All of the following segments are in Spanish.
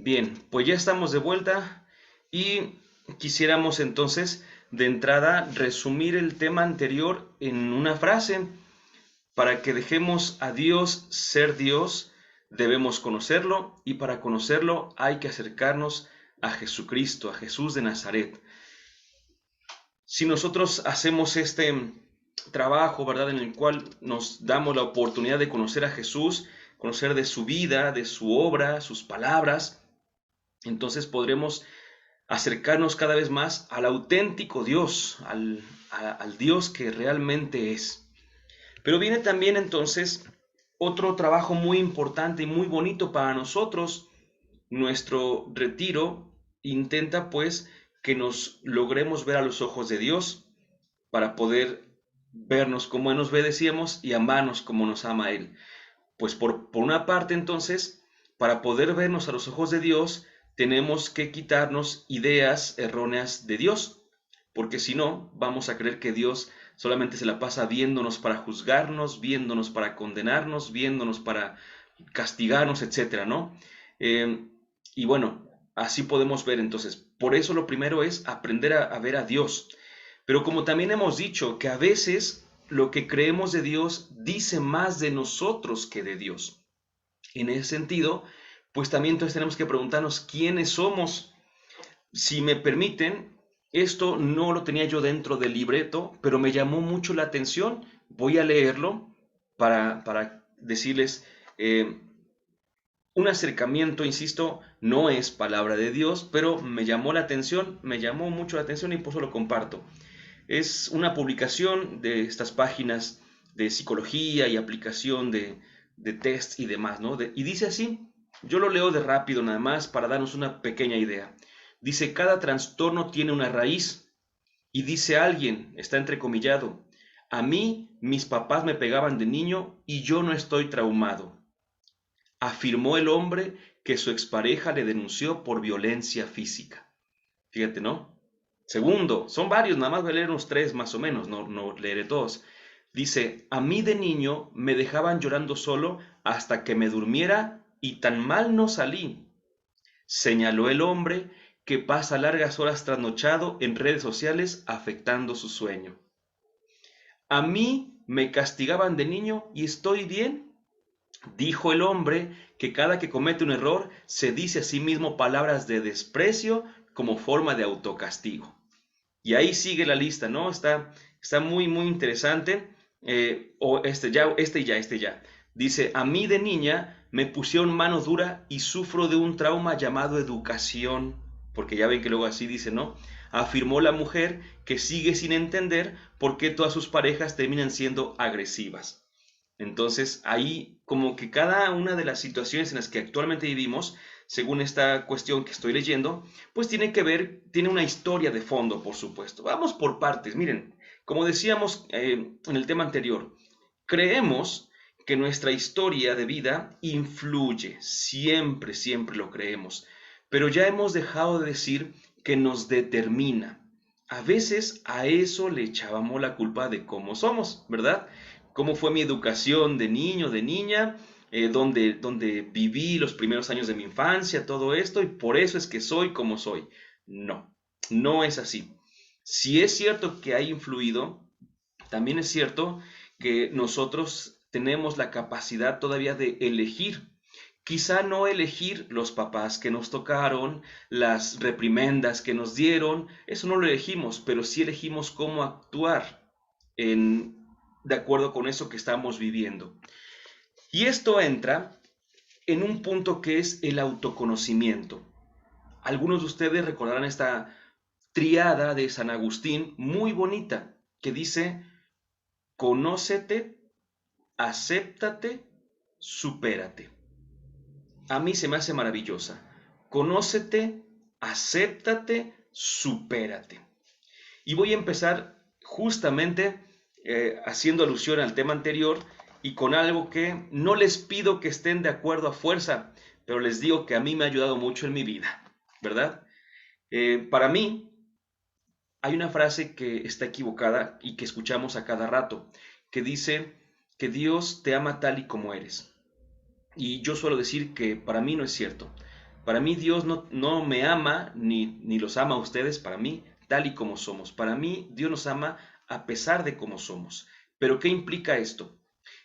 Bien, pues ya estamos de vuelta y quisiéramos entonces de entrada resumir el tema anterior en una frase. Para que dejemos a Dios ser Dios, debemos conocerlo y para conocerlo hay que acercarnos a Jesucristo, a Jesús de Nazaret. Si nosotros hacemos este trabajo, ¿verdad?, en el cual nos damos la oportunidad de conocer a Jesús, conocer de su vida, de su obra, sus palabras, entonces podremos acercarnos cada vez más al auténtico Dios, al Dios que realmente es. Pero viene también entonces otro trabajo muy importante y muy bonito para nosotros. Nuestro retiro intenta pues que nos logremos ver a los ojos de Dios para poder vernos como Él nos ve, decíamos, y amarnos como nos ama Él. Pues por una parte entonces, para poder vernos a los ojos de Dios, tenemos que quitarnos ideas erróneas de Dios, porque si no, vamos a creer que Dios solamente se la pasa viéndonos para juzgarnos, viéndonos para condenarnos, viéndonos para castigarnos, etcétera, ¿no? Eh, y bueno, así podemos ver entonces. Por eso lo primero es aprender a ver a Dios. Pero como también hemos dicho que a veces lo que creemos de Dios dice más de nosotros que de Dios. En ese sentido, pues también entonces tenemos que preguntarnos quiénes somos. Si me permiten, esto no lo tenía yo dentro del libreto, pero me llamó mucho la atención. Voy a leerlo para decirles, un acercamiento, insisto, no es palabra de Dios, pero me llamó la atención, me llamó mucho la atención y por eso lo comparto. Es una publicación de estas páginas de psicología y aplicación de test y demás, ¿no? Y dice así, yo lo leo de rápido nada más para darnos una pequeña idea. Dice, cada trastorno tiene una raíz. Y dice alguien, está entrecomillado, a mí mis papás me pegaban de niño y yo no estoy traumado. Afirmó el hombre que su expareja le denunció por violencia física. Fíjate, ¿no? Segundo, son varios, nada más voy a leer unos tres más o menos, no leeré todos. Dice, a mí de niño me dejaban llorando solo hasta que me durmiera y tan mal no salí. Señaló el hombre que pasa largas horas trasnochado en redes sociales afectando su sueño. A mí me castigaban de niño y estoy bien. Dijo el hombre que cada que comete un error se dice a sí mismo palabras de desprecio como forma de autocastigo. Y ahí sigue la lista, ¿no? Está muy, muy interesante. O este ya. Dice, a mí de niña me pusieron mano dura y sufro de un trauma llamado educación, porque ya ven que luego así dice, ¿no? Afirmó la mujer que sigue sin entender por qué todas sus parejas terminan siendo agresivas. Entonces, ahí como que cada una de las situaciones en las que actualmente vivimos, según esta cuestión que estoy leyendo, pues tiene que ver, tiene una historia de fondo, por supuesto. Vamos por partes. Miren, como decíamos en el tema anterior, creemos que nuestra historia de vida influye, siempre, siempre lo creemos, pero ya hemos dejado de decir que nos determina. A veces a eso le echábamos la culpa de cómo somos, ¿verdad? Cómo fue mi educación de niño, de niña, donde viví los primeros años de mi infancia, todo esto, y por eso es que soy como soy. No, no es así. Si es cierto que ha influido, también es cierto que nosotros tenemos la capacidad todavía de elegir. Quizá no elegir los papás que nos tocaron, las reprimendas que nos dieron, eso no lo elegimos, pero sí elegimos cómo actuar de acuerdo con eso que estamos viviendo. Y esto entra en un punto que es el autoconocimiento. Algunos de ustedes recordarán esta triada de San Agustín muy bonita que dice, conócete, acéptate, supérate. A mí se me hace maravillosa. Conócete, acéptate, supérate. Y voy a empezar justamente haciendo alusión al tema anterior y con algo que no les pido que estén de acuerdo a fuerza, pero les digo que a mí me ha ayudado mucho en mi vida, ¿verdad? Para mí hay una frase que está equivocada y que escuchamos a cada rato, que dice que Dios te ama tal y como eres. Y yo suelo decir que para mí no es cierto. Para mí Dios no me ama ni los ama a ustedes, para mí, tal y como somos. Para mí Dios nos ama a pesar de cómo somos. Pero ¿qué implica esto?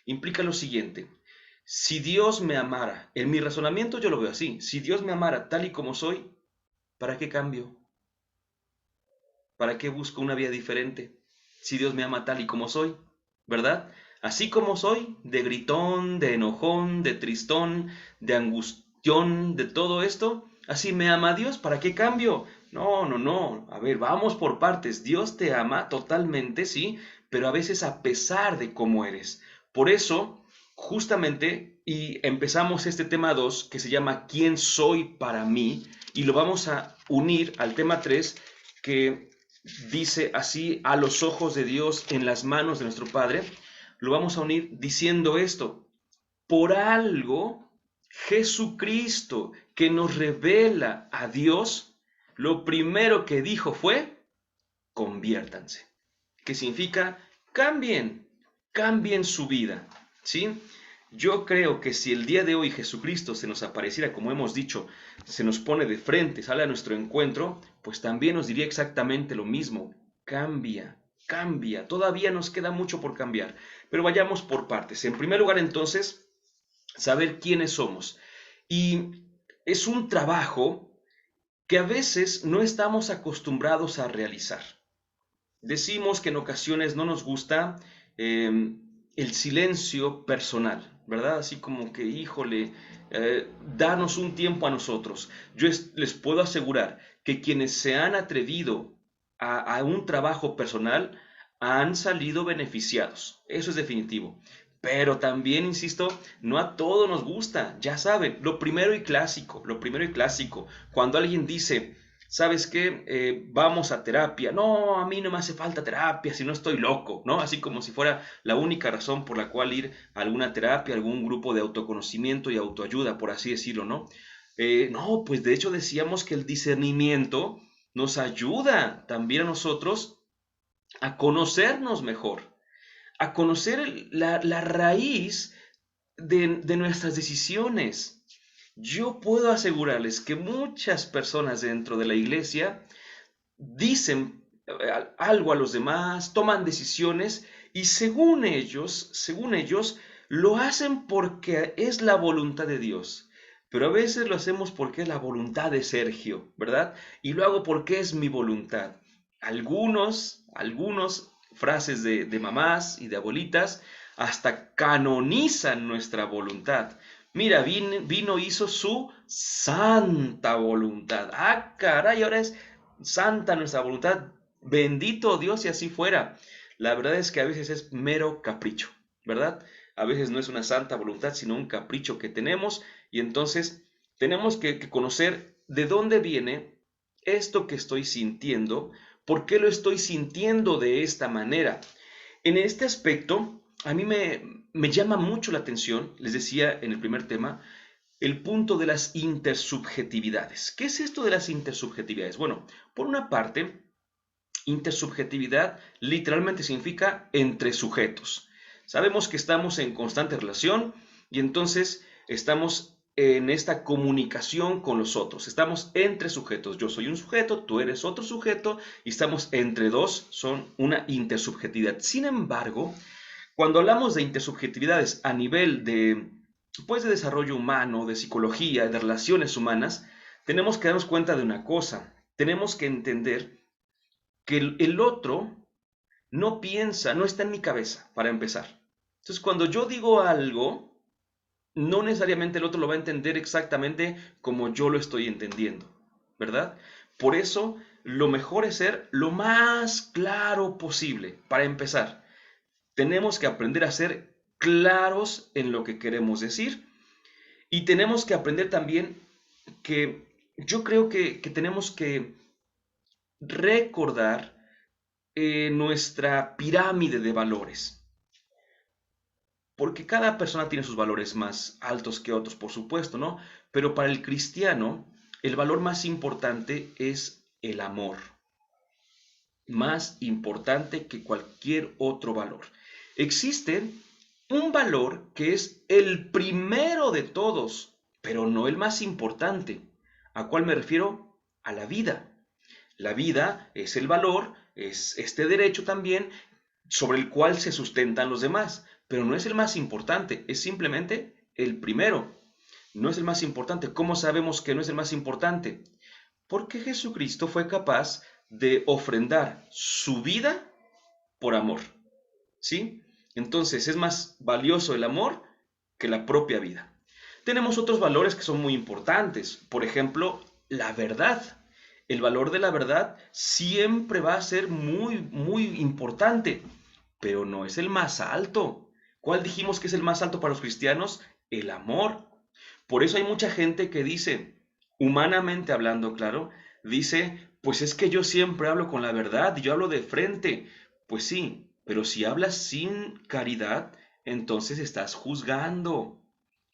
Implica lo siguiente. Si Dios me amara, en mi razonamiento yo lo veo así, si Dios me amara tal y como soy, ¿para qué cambio? ¿Para qué busco una vida diferente? Si Dios me ama tal y como soy, ¿verdad? Así como soy, de gritón, de enojón, de tristón, de angustión, de todo esto, así me ama Dios, ¿para qué cambio? No, no, no. A ver, vamos por partes. Dios te ama totalmente, sí, pero a veces a pesar de cómo eres. Por eso, justamente, y empezamos este tema 2 que se llama ¿Quién soy para mí? Y lo vamos a unir al tema 3 que dice así: a los ojos de Dios, en las manos de nuestro Padre. Lo vamos a unir diciendo esto: por algo Jesucristo, que nos revela a Dios, lo primero que dijo fue: conviértanse. ¿Qué significa? Cambien, cambien su vida, ¿sí? Yo creo que si el día de hoy Jesucristo se nos apareciera, como hemos dicho, se nos pone de frente, sale a nuestro encuentro, pues también nos diría exactamente lo mismo: cambia, cambia. Todavía nos queda mucho por cambiar, pero vayamos por partes. En primer lugar, entonces, saber quiénes somos. Y es un trabajo que a veces no estamos acostumbrados a realizar. Decimos que en ocasiones no nos gusta el silencio personal, ¿verdad? Así como que, híjole, danos un tiempo a nosotros. Les puedo asegurar que quienes se han atrevido a un trabajo personal han salido beneficiados. Eso es definitivo. Pero también, insisto, no a todos nos gusta. Ya saben, lo primero y clásico, cuando alguien dice: ¿sabes qué? Vamos a terapia. No, a mí no me hace falta terapia si no estoy loco, ¿no? Así como si fuera la única razón por la cual ir a alguna terapia, algún grupo de autoconocimiento y autoayuda, por así decirlo, ¿no? No, pues de hecho decíamos que el discernimiento nos ayuda también a nosotros a conocernos mejor, a conocer la raíz de nuestras decisiones. Yo puedo asegurarles que muchas personas dentro de la iglesia dicen algo a los demás, toman decisiones y según ellos, lo hacen porque es la voluntad de Dios. Pero a veces lo hacemos porque es la voluntad de Sergio, ¿verdad? Y lo hago porque es mi voluntad. Algunos frases de mamás y de abuelitas hasta canonizan nuestra voluntad. Mira, vino, hizo su santa voluntad. Ah, caray, ahora es santa nuestra voluntad. Bendito Dios si así fuera. La verdad es que a veces es mero capricho, ¿verdad? A veces no es una santa voluntad, sino un capricho que tenemos, y entonces tenemos que conocer de dónde viene esto que estoy sintiendo, por qué lo estoy sintiendo de esta manera. En este aspecto, a mí me llama mucho la atención, les decía en el primer tema, el punto de las intersubjetividades. ¿Qué es esto de las intersubjetividades? Bueno, por una parte, intersubjetividad literalmente significa entre sujetos. Sabemos que estamos en constante relación y entonces estamos en esta comunicación con los otros. Estamos entre sujetos. Yo soy un sujeto, tú eres otro sujeto y estamos entre dos. Son una intersubjetividad. Sin embargo, cuando hablamos de intersubjetividades a nivel pues, de desarrollo humano, de psicología, de relaciones humanas, tenemos que darnos cuenta de una cosa. Tenemos que entender que el otro no piensa, no está en mi cabeza, para empezar. Entonces, cuando yo digo algo, no necesariamente el otro lo va a entender exactamente como yo lo estoy entendiendo, ¿verdad? Por eso, lo mejor es ser lo más claro posible, para empezar. Tenemos que aprender a ser claros en lo que queremos decir y tenemos que aprender también que yo creo que tenemos que recordar nuestra pirámide de valores. Porque cada persona tiene sus valores más altos que otros, por supuesto, ¿no? Pero para el cristiano, el valor más importante es el amor. Más importante que cualquier otro valor. Existe un valor que es el primero de todos, pero no el más importante. ¿A cuál me refiero? A la vida. La vida es el valor, es este derecho también sobre el cual se sustentan los demás, pero no es el más importante, es simplemente el primero. No es el más importante. ¿Cómo sabemos que no es el más importante? Porque Jesucristo fue capaz de ofrendar su vida por amor, ¿sí? Entonces es más valioso el amor que la propia vida. Tenemos otros valores que son muy importantes. Por ejemplo, la verdad. El valor de la verdad siempre va a ser muy, muy importante, pero no es el más alto. ¿Cuál dijimos que es el más alto para los cristianos? El amor. Por eso hay mucha gente que dice, humanamente hablando, claro, dice, pues es que yo siempre hablo con la verdad y yo hablo de frente. Pues sí, pero si hablas sin caridad, entonces estás juzgando.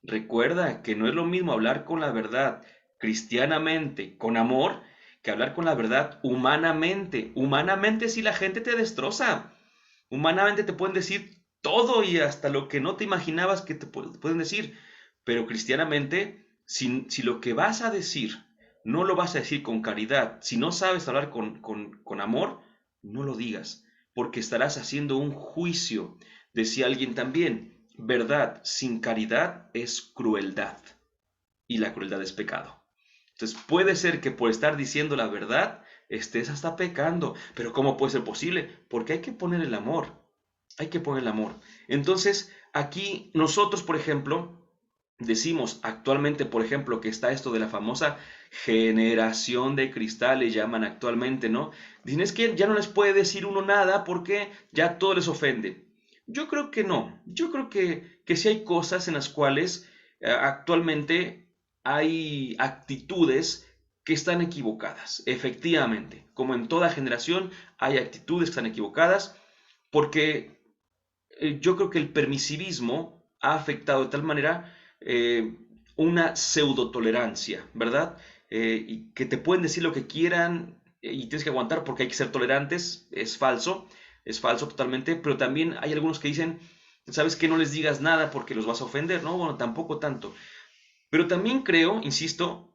Recuerda que no es lo mismo hablar con la verdad cristianamente, con amor, que hablar con la verdad humanamente. Humanamente sí la gente te destroza. Humanamente te pueden decir todo y hasta lo que no te imaginabas que te pueden decir. Pero cristianamente, si lo que vas a decir no lo vas a decir con caridad, si no sabes hablar con amor, no lo digas, porque estarás haciendo un juicio. Decía alguien también, verdad sin caridad es crueldad y la crueldad es pecado. Entonces puede ser que por estar diciendo la verdad estés hasta pecando, pero ¿cómo puede ser posible? Porque hay que poner el amor, hay que poner el amor. Entonces aquí nosotros, por ejemplo, decimos actualmente, por ejemplo, que está esto de la famosa generación de cristal, le llaman actualmente, ¿no? Dicen, es que ya no les puede decir uno nada porque ya todo les ofende. Yo creo que no, yo creo que sí hay cosas en las cuales actualmente hay actitudes que están equivocadas, efectivamente. Como en toda generación hay actitudes que están equivocadas porque yo creo que el permisivismo ha afectado de tal manera eh, una pseudotolerancia, ¿verdad? Y que te pueden decir lo que quieran y tienes que aguantar porque hay que ser tolerantes, es falso totalmente, pero también hay algunos que dicen, sabes que no les digas nada porque los vas a ofender, ¿no? Bueno, tampoco tanto. Pero también creo, insisto,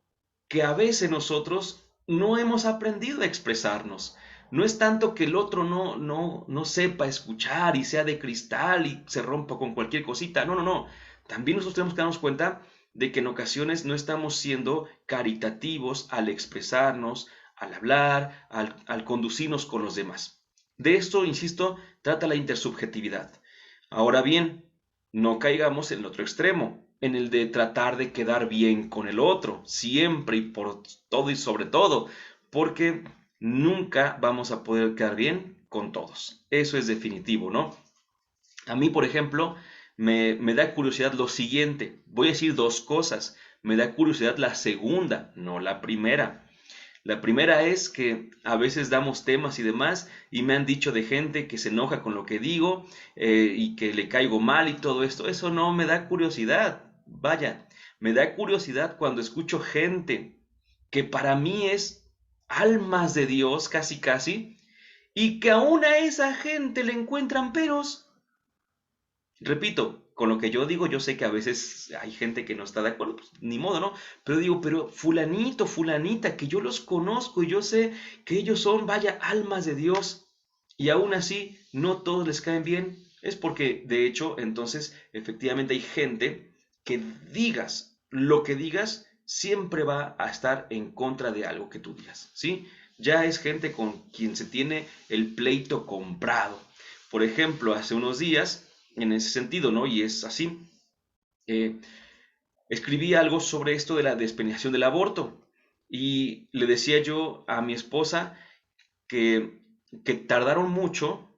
que a veces nosotros no hemos aprendido a expresarnos. No es tanto que el otro no sepa escuchar y sea de cristal y se rompa con cualquier cosita. No, no, no. También nosotros tenemos que darnos cuenta de que en ocasiones no estamos siendo caritativos al expresarnos, al hablar, al conducirnos con los demás. De esto, insisto, trata la intersubjetividad. Ahora bien, no caigamos en el otro extremo, en el de tratar de quedar bien con el otro, siempre y por todo y sobre todo, porque nunca vamos a poder quedar bien con todos. Eso es definitivo, ¿no? A mí, por ejemplo, me da curiosidad lo siguiente. Voy a decir dos cosas. Me da curiosidad la segunda, no la primera. La primera es que a veces damos temas y demás y me han dicho de gente que se enoja con lo que digo y que le caigo mal y todo esto. Eso no me da curiosidad. Vaya, me da curiosidad cuando escucho gente que para mí es almas de Dios casi casi y que aún a esa gente le encuentran peros. Repito, con lo que yo digo, yo sé que a veces hay gente que no está de acuerdo, pues, ni modo, ¿no? Pero digo, pero fulanito, fulanita, que yo los conozco y yo sé que ellos son, vaya, almas de Dios, y aún así no todos les caen bien, es porque, de hecho, entonces, efectivamente hay gente que digas lo que digas, siempre va a estar en contra de algo que tú digas, ¿sí? Ya es gente con quien se tiene el pleito comprado. Por ejemplo, hace unos días en ese sentido, ¿no? Y es así. Eh, Escribí algo sobre esto de la despenalización del aborto y le decía yo a mi esposa que, que tardaron muchísimo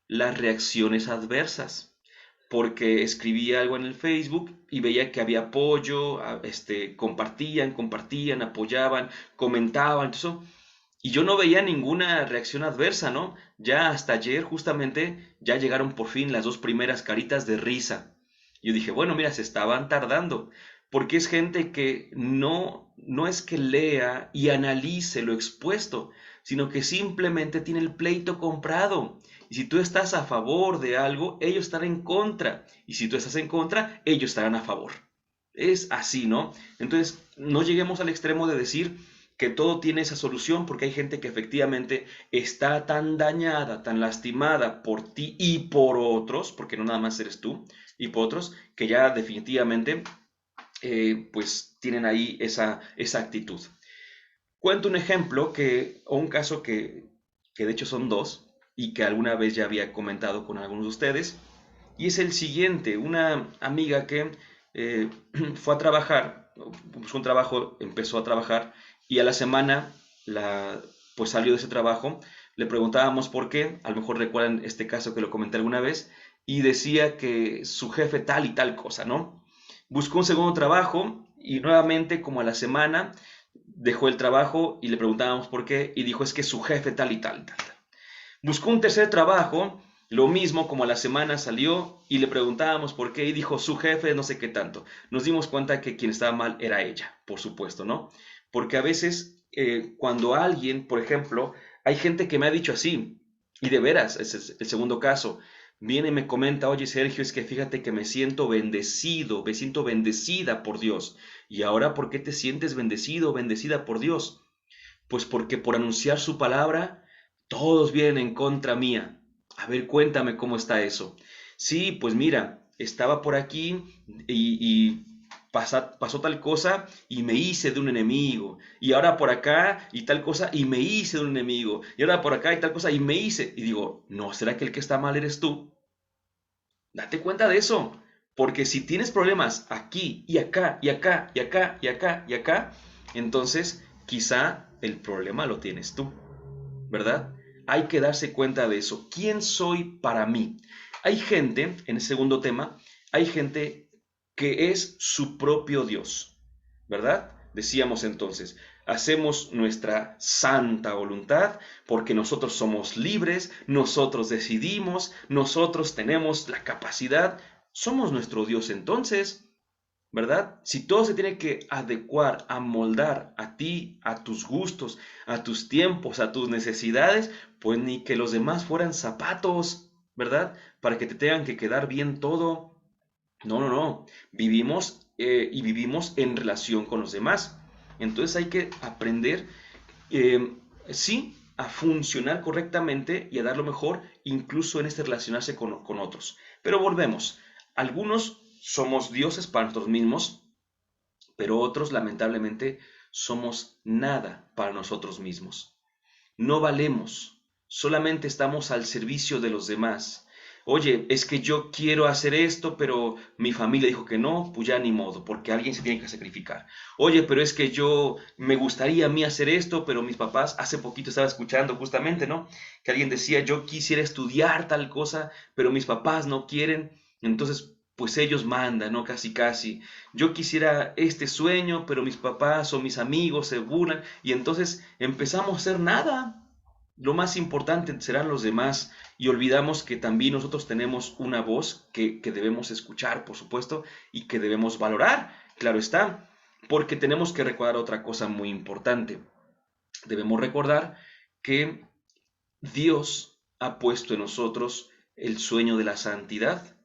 las reacciones adversas, porque escribía algo en el Facebook y veía que había apoyo, compartían, apoyaban, comentaban, eso. Y yo no veía ninguna reacción adversa, ¿no? Ya hasta ayer justamente ya llegaron por fin las dos primeras caritas de risa. Yo dije, bueno, mira, se estaban tardando, porque es gente que no es que lea y analice lo expuesto, sino que simplemente tiene el pleito comprado. Y si tú estás a favor de algo, ellos están en contra. Y si tú estás en contra, ellos estarán a favor. es así, ¿no? Entonces, no lleguemos al extremo de decir que todo tiene esa solución, porque hay gente que efectivamente está tan dañada, tan lastimada por ti y por otros, porque no nada más eres tú, y por otros, que ya definitivamente pues tienen ahí esa actitud. Cuento un ejemplo o un caso que de hecho son dos y que alguna vez ya había comentado con algunos de ustedes. Y es el siguiente, una amiga que eh, fue a trabajar, buscó un trabajo, empezó a trabajar y a la semana pues salió de ese trabajo. Le preguntábamos por qué, a lo mejor recuerdan este caso que lo comenté alguna vez, y decía que su jefe tal y tal cosa, ¿no? Buscó un segundo trabajo y nuevamente como a la semana dejó el trabajo y le preguntábamos por qué y dijo es que su jefe tal y tal, tal, tal. Buscó un tercer trabajo, lo mismo como a la semana salió y le preguntábamos por qué y dijo su jefe no sé qué tanto. Nos dimos cuenta que quien estaba mal era ella, por supuesto, ¿no? Porque a veces cuando alguien, por ejemplo, hay gente que me ha dicho así, y de veras, ese es el segundo caso, viene y me comenta, oye Sergio, es que fíjate que me siento bendecido, me siento bendecida por Dios. ¿Y ahora por qué te sientes bendecido, bendecida por Dios? Pues porque por anunciar su palabra, todos vienen en contra mía. A ver, cuéntame cómo está eso. Sí, pues mira, estaba por aquí y pasó tal cosa y me hice de un enemigo. Y ahora por acá y tal cosa y me hice de un enemigo. Y ahora por acá y tal cosa y me hice. Y digo, ¿no será que el que está mal eres tú? Date cuenta de eso. Porque si tienes problemas aquí y acá y acá y acá y acá y acá, entonces quizá el problema lo tienes tú, ¿verdad? Hay que darse cuenta de eso. ¿Quién soy para mí? Hay gente, en el segundo tema, hay gente que es su propio Dios, ¿verdad? Decíamos entonces, hacemos nuestra santa voluntad porque nosotros somos libres, nosotros decidimos, nosotros tenemos la capacidad, somos nuestro Dios entonces. ¿Verdad? Si todo se tiene que adecuar, amoldar a ti, a tus gustos, a tus tiempos, a tus necesidades, pues ni que los demás fueran zapatos, ¿verdad? Para que te tengan que quedar bien todo. No, no, no. Vivimos y vivimos en relación con los demás. Entonces hay que aprender, eh, sí, a funcionar correctamente y a dar lo mejor, incluso en este relacionarse con otros. Pero volvemos. Algunos somos dioses para nosotros mismos, pero otros lamentablemente somos nada para nosotros mismos. No valemos, solamente estamos al servicio de los demás. Oye, es que yo quiero hacer esto, pero mi familia dijo que no, pues ya ni modo, porque alguien se tiene que sacrificar. Oye, pero es que yo me gustaría a mí hacer esto, pero mis papás, hace poquito estaba escuchando justamente, ¿no? Que alguien decía, yo quisiera estudiar tal cosa, pero mis papás no quieren, entonces pues ellos mandan, ¿no? Casi casi. Yo quisiera este sueño, pero mis papás o mis amigos se burlan y entonces empezamos a hacer nada. Lo más importante serán los demás y olvidamos que también nosotros tenemos una voz que debemos escuchar, por supuesto, y que debemos valorar, claro está, porque tenemos que recordar otra cosa muy importante. Debemos recordar que Dios ha puesto en nosotros el sueño de la santidad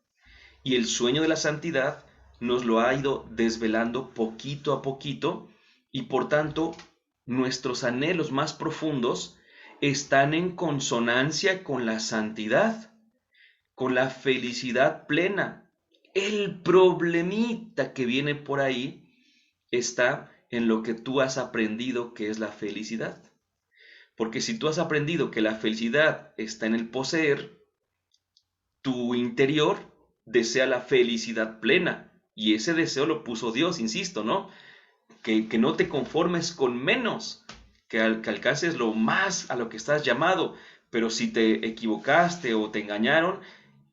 y el sueño de la santidad nos lo ha ido desvelando poquito a poquito y por tanto nuestros anhelos más profundos están en consonancia con la santidad, con la felicidad plena. El problemita que viene por ahí está en lo que tú has aprendido que es la felicidad. Porque si tú has aprendido que la felicidad está en el poseer, tu interior desea la felicidad plena. Y ese deseo lo puso Dios, insisto, ¿no? Que no te conformes con menos, que alcances lo más a lo que estás llamado. Pero si te equivocaste o te engañaron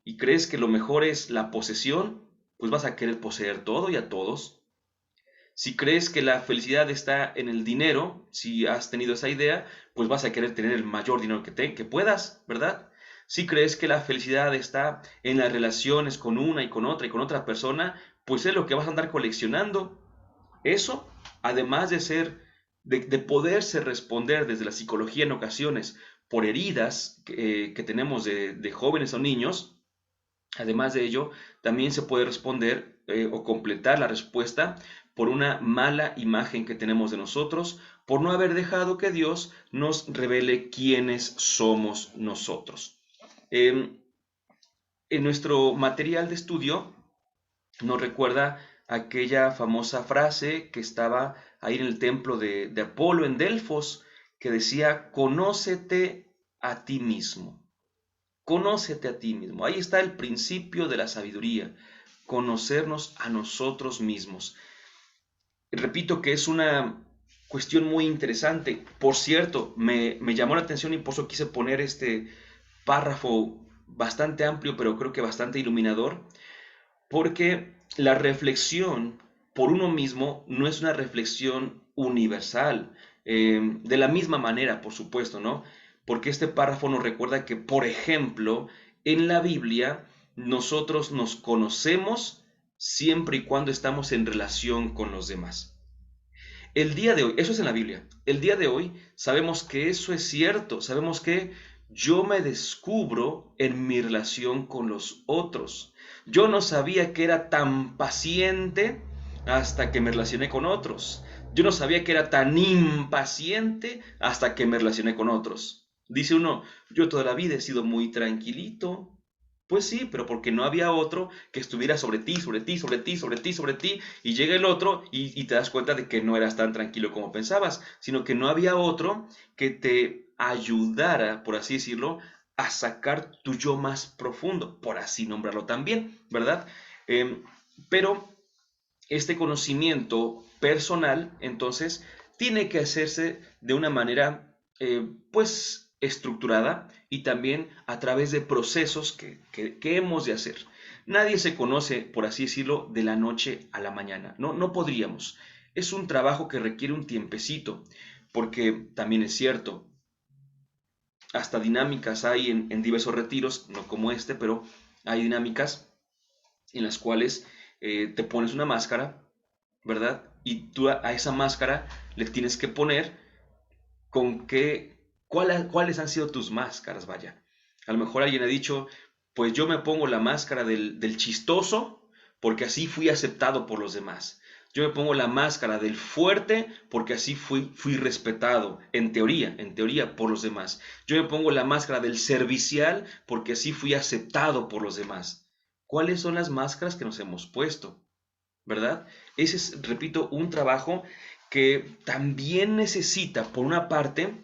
y crees que lo mejor es la posesión, pues vas a querer poseer todo y a todos. Si crees que la felicidad está en el dinero, si has tenido esa idea, pues vas a querer tener el mayor dinero que puedas, ¿verdad? Si crees que la felicidad está en las relaciones con una y con otra persona, pues es lo que vas a andar coleccionando. Eso, además de de poderse responder desde la psicología en ocasiones por heridas que tenemos de jóvenes o niños, además de ello, también se puede responder o completar la respuesta por una mala imagen que tenemos de nosotros, por no haber dejado que Dios nos revele quiénes somos nosotros. En nuestro material de estudio nos recuerda aquella famosa frase que estaba ahí en el templo de Apolo en Delfos, que decía, conócete a ti mismo. Conócete a ti mismo. Ahí está el principio de la sabiduría, conocernos a nosotros mismos. Repito que es una cuestión muy interesante. Por cierto, me llamó la atención y por eso quise poner este párrafo bastante amplio, pero creo que bastante iluminador, porque la reflexión por uno mismo no es una reflexión universal, de la misma manera, por supuesto, ¿no? Porque este párrafo nos recuerda que, por ejemplo, en la Biblia nosotros nos conocemos siempre y cuando estamos en relación con los demás. El día de hoy, eso es en la Biblia, el día de hoy sabemos que eso es cierto, sabemos que yo me descubro en mi relación con los otros. Yo no sabía que era tan paciente hasta que me relacioné con otros. Yo no sabía que era tan impaciente hasta que me relacioné con otros. Dice uno, yo toda la vida he sido muy tranquilito. Pues sí, pero porque no había otro que estuviera sobre ti, sobre ti, sobre ti, sobre ti, sobre ti, y llega el otro y te das cuenta de que no eras tan tranquilo como pensabas, sino que no había otro que te ayudara, por así decirlo, a sacar tu yo más profundo, por así nombrarlo también, ¿verdad? Pero este conocimiento personal, entonces, tiene que hacerse de una manera, pues, estructurada y también a través de procesos que hemos de hacer. Nadie se conoce, por así decirlo, de la noche a la mañana. No, no podríamos. Es un trabajo que requiere un tiempecito, porque también es cierto, hasta dinámicas hay en diversos retiros, no como este, pero hay dinámicas en las cuales te pones una máscara, ¿verdad? Y tú a esa máscara le tienes que poner con cuáles han sido tus máscaras, vaya. A lo mejor alguien ha dicho, pues yo me pongo la máscara del chistoso porque así fui aceptado por los demás. Yo me pongo la máscara del fuerte porque así fui respetado, en teoría, por los demás. Yo me pongo la máscara del servicial porque así fui aceptado por los demás. ¿Cuáles son las máscaras que nos hemos puesto? ¿Verdad? Ese es, repito, un trabajo que también necesita, por una parte,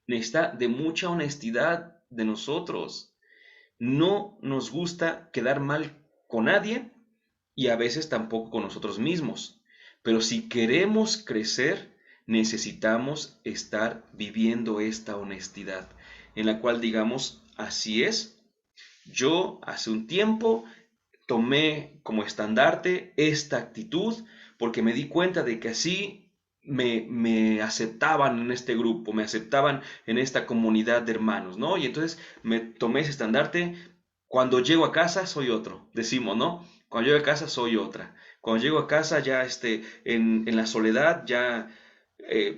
necesita de mucha honestidad de nosotros. No nos gusta quedar mal con nadie y a veces tampoco con nosotros mismos. Pero si queremos crecer, necesitamos estar viviendo esta honestidad, en la cual digamos, así es, yo hace un tiempo tomé como estandarte esta actitud porque me di cuenta de que así me aceptaban en este grupo, me aceptaban en esta comunidad de hermanos, ¿no? Y entonces me tomé ese estandarte. Cuando llego a casa soy otro, decimos, ¿no? Cuando llego a casa soy otra. Cuando llego a casa ya en la soledad ya,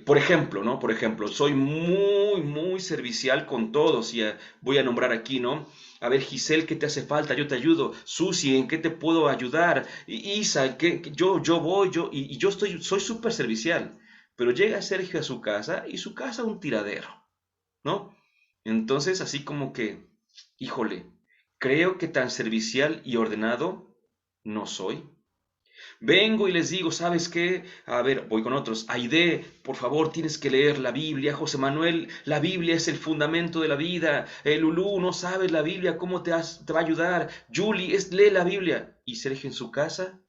por ejemplo, ¿no? Por ejemplo, soy muy, muy servicial con todos y voy a nombrar aquí, ¿no? A ver, Giselle, ¿qué te hace falta? Yo te ayudo. Susi, ¿en qué te puedo ayudar? Isa, yo voy, y yo soy súper servicial. Pero llega Sergio a su casa y su casa un tiradero, ¿no? Entonces, así como que, híjole, creo que tan servicial y ordenado no soy. Vengo y les digo, ¿sabes qué? A ver, voy con otros. Aide, por favor, tienes que leer la Biblia. José Manuel, la Biblia es el fundamento de la vida. Lulú, no sabes la Biblia, ¿cómo te va a ayudar? Julie, lee la Biblia. Y Sergio en su casa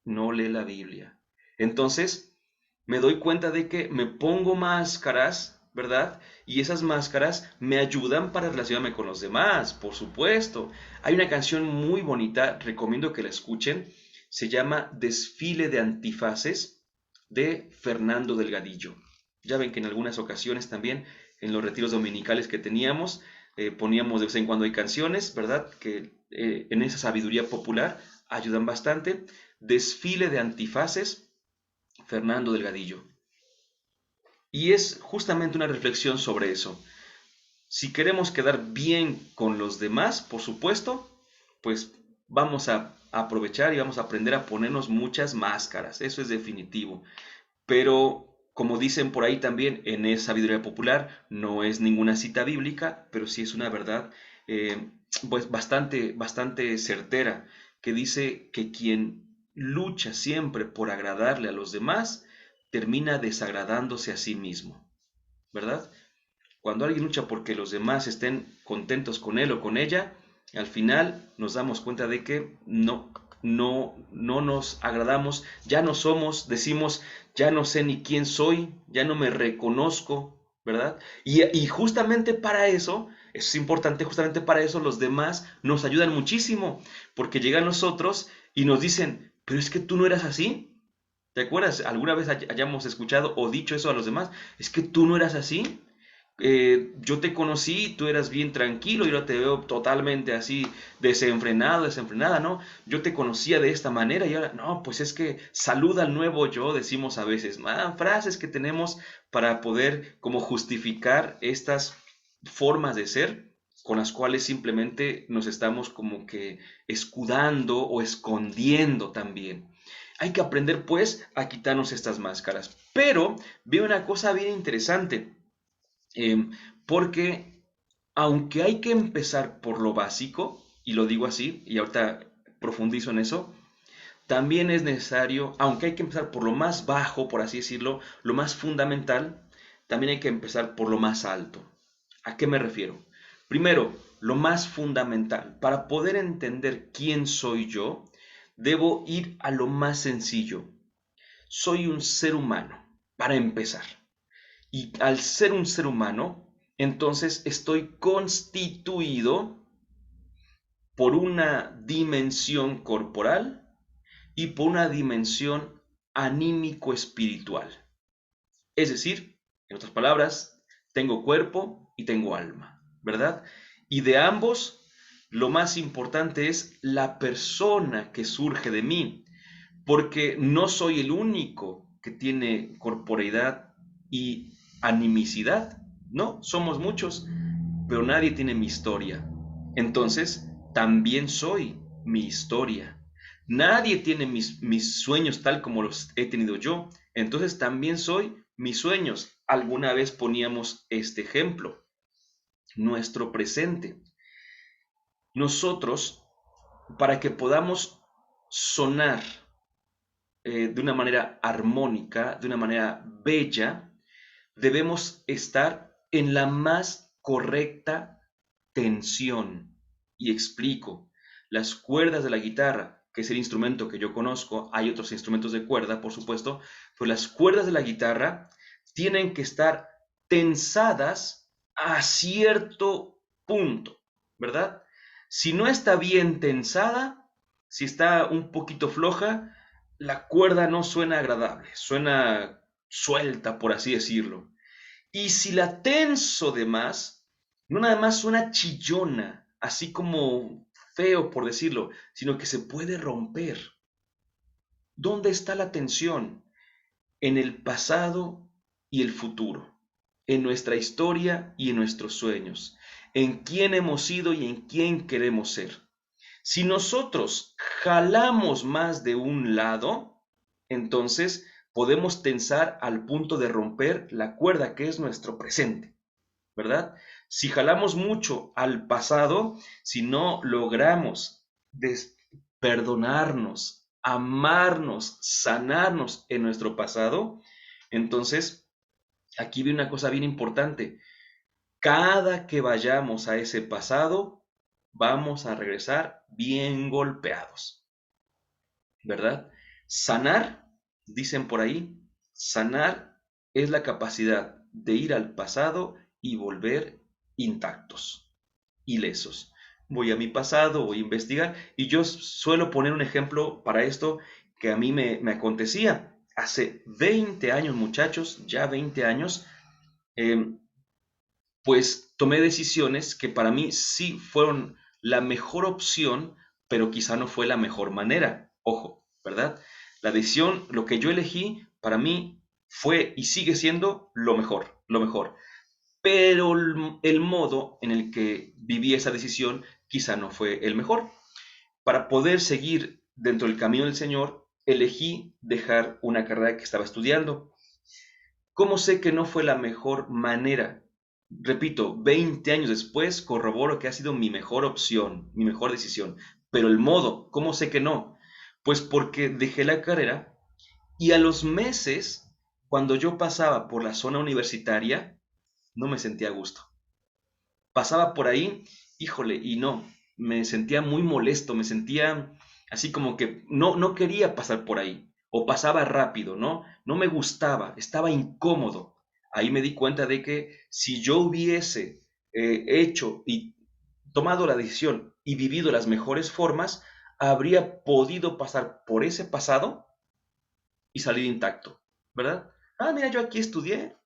no lee la Biblia. Entonces, me doy cuenta de que me pongo máscaras, ¿verdad? Y esas máscaras me ayudan para relacionarme con los demás, por supuesto. Hay una canción muy bonita, recomiendo que la escuchen. Se llama Desfile de Antifaces de Fernando Delgadillo. Ya ven que en algunas ocasiones también, en los retiros dominicales que teníamos, poníamos de vez en cuando hay canciones, ¿verdad? Que en esa sabiduría popular ayudan bastante. Desfile de Antifaces, Fernando Delgadillo. Y es justamente una reflexión sobre eso. Si queremos quedar bien con los demás, por supuesto, pues vamos a a aprovechar y vamos a aprender a ponernos muchas máscaras, eso es definitivo. Pero como dicen por ahí también en esa sabiduría popular, no es ninguna cita bíblica, pero sí es una verdad eh, pues bastante certera, que dice que quien lucha siempre por agradarle a los demás, termina desagradándose a sí mismo, ¿verdad? Cuando alguien lucha porque los demás estén contentos con él o con ella, al final nos damos cuenta de que no nos agradamos, ya no somos, decimos, ya no sé ni quién soy, ya no me reconozco, ¿verdad? Y justamente para eso, es importante, justamente para eso los demás nos ayudan muchísimo, porque llegan nosotros y nos dicen, pero es que tú no eras así. ¿Te acuerdas? ¿Alguna vez hayamos escuchado o dicho eso a los demás? Es que tú no eras así. Yo te conocí, tú eras bien tranquilo y ahora te veo totalmente así desenfrenado, desenfrenada, ¿no? Yo te conocía de esta manera y ahora, no, pues es que saluda al nuevo yo, decimos a veces, frases que tenemos para poder como justificar estas formas de ser con las cuales simplemente nos estamos como que escudando o escondiendo también. Hay que aprender pues a quitarnos estas máscaras. Pero veo una cosa bien interesante. Porque aunque hay que empezar por lo básico, y lo digo así, y ahorita profundizo en eso, también es necesario, aunque hay que empezar por lo más bajo, por así decirlo, lo más fundamental, también hay que empezar por lo más alto. ¿A qué me refiero? Primero, lo más fundamental. Para poder entender quién soy yo, debo ir a lo más sencillo. Soy un ser humano, para empezar. Y al ser un ser humano, entonces estoy constituido por una dimensión corporal y por una dimensión anímico-espiritual. Es decir, en otras palabras, tengo cuerpo y tengo alma, ¿verdad? Y de ambos, lo más importante es la persona que surge de mí, porque no soy el único que tiene corporeidad y animicidad, no, somos muchos, pero nadie tiene mi historia. Entonces, también soy mi historia. Nadie tiene mis sueños tal como los he tenido yo. Entonces, también soy mis sueños. Alguna vez poníamos este ejemplo, nuestro presente. Nosotros, para que podamos sonar de una manera armónica, de una manera bella, debemos estar en la más correcta tensión. Y explico, las cuerdas de la guitarra, que es el instrumento que yo conozco, hay otros instrumentos de cuerda, por supuesto, pero las cuerdas de la guitarra tienen que estar tensadas a cierto punto, ¿verdad? Si no está bien tensada, si está un poquito floja, la cuerda no suena agradable, suena suelta, por así decirlo. Y si la tenso de más, no nada más suena chillona, así como feo, por decirlo, sino que se puede romper. ¿Dónde está la tensión? En el pasado y el futuro, en nuestra historia y en nuestros sueños, en quién hemos sido y en quién queremos ser. Si nosotros jalamos más de un lado, entonces podemos tensar al punto de romper la cuerda que es nuestro presente, ¿verdad? Si jalamos mucho al pasado, si no logramos perdonarnos, amarnos, sanarnos en nuestro pasado, entonces aquí viene una cosa bien importante. Cada que vayamos a ese pasado, vamos a regresar bien golpeados, ¿verdad? Sanar, dicen por ahí, sanar es la capacidad de ir al pasado y volver intactos, ilesos. Voy a mi pasado, voy a investigar y yo suelo poner un ejemplo para esto que a mí me acontecía. Hace 20 años, muchachos, ya 20 años, eh, pues tomé decisiones que para mí sí fueron la mejor opción, pero quizá no fue la mejor manera. Ojo, ¿verdad? La decisión, lo que yo elegí, para mí fue y sigue siendo lo mejor, lo mejor. Pero el modo en el que viví esa decisión quizá no fue el mejor. Para poder seguir dentro del camino del Señor, elegí dejar una carrera que estaba estudiando. ¿Cómo sé que no fue la mejor manera? Repito, 20 años después corroboro que ha sido mi mejor opción, mi mejor decisión. Pero el modo, ¿cómo sé que no? Pues porque dejé la carrera y a los meses, cuando yo pasaba por la zona universitaria, no me sentía a gusto. Pasaba por ahí, híjole, y no, me sentía muy molesto, me sentía así como que no quería pasar por ahí, o pasaba rápido, ¿no? No me gustaba, estaba incómodo. Ahí me di cuenta de que si yo hubiese hecho y tomado la decisión y vivido las mejores formas, habría podido pasar por ese pasado y salir intacto, ¿verdad? Ah, mira, yo aquí estudié,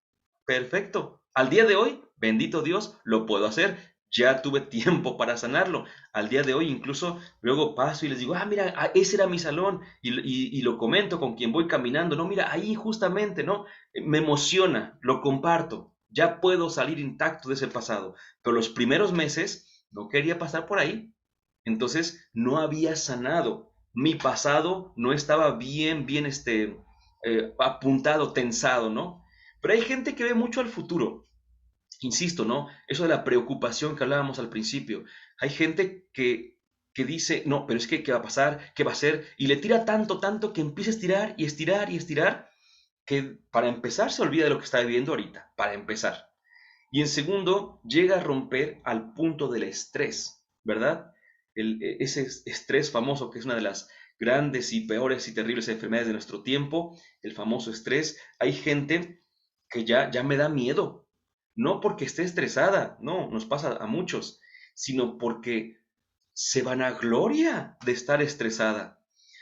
perfecto. Al día de hoy, bendito Dios, lo puedo hacer. Ya tuve tiempo para sanarlo. Al día de hoy, incluso luego paso y les digo, ah, mira, ese era mi salón. Y lo comento con quien voy caminando. No, mira, ahí justamente, ¿no? Me emociona, lo comparto. Ya puedo salir intacto de ese pasado. Pero los primeros meses no quería pasar por ahí. Entonces no había sanado. Mi pasado no estaba bien, apuntado, tensado, ¿no? Pero hay gente que ve mucho al futuro. Insisto, ¿no? Eso de la preocupación que hablábamos al principio. Hay gente que dice, no, pero es que, ¿qué va a pasar? ¿Qué va a ser? Y le tira tanto que empieza a estirar y estirar y estirar, que para empezar se olvida de lo que está viviendo ahorita, para empezar. Y en segundo, llega a romper al punto del estrés, ¿verdad? Ese estrés famoso que es una de las grandes y peores y terribles enfermedades de nuestro tiempo, el famoso estrés. Hay gente que ya me da miedo, no porque esté estresada, no, nos pasa a muchos, sino porque se vanagloria de estar estresada.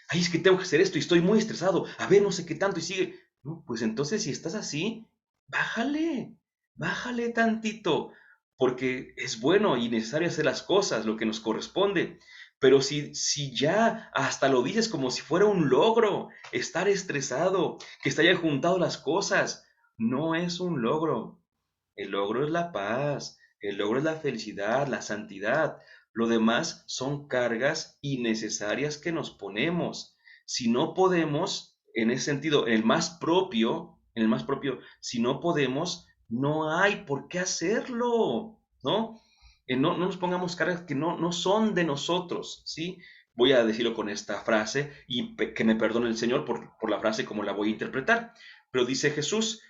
Ay, es que tengo que hacer esto y estoy muy estresado. A ver, no sé qué tanto y sigue. No, pues entonces si estás así, bájale, bájale tantito, porque es bueno y necesario hacer las cosas, lo que nos corresponde. Pero si ya hasta lo dices como si fuera un logro, estar estresado, que se hayan juntado las cosas, no es un logro. El logro es la paz, el logro es la felicidad, la santidad. Lo demás son cargas innecesarias que nos ponemos. Si no podemos, en ese sentido, en el más propio, si no podemos, no hay por qué hacerlo, ¿no? No nos pongamos cargas que no son de nosotros, ¿sí? Voy a decirlo con esta frase y que me perdone el Señor por la frase como la voy a interpretar. Pero dice Jesús,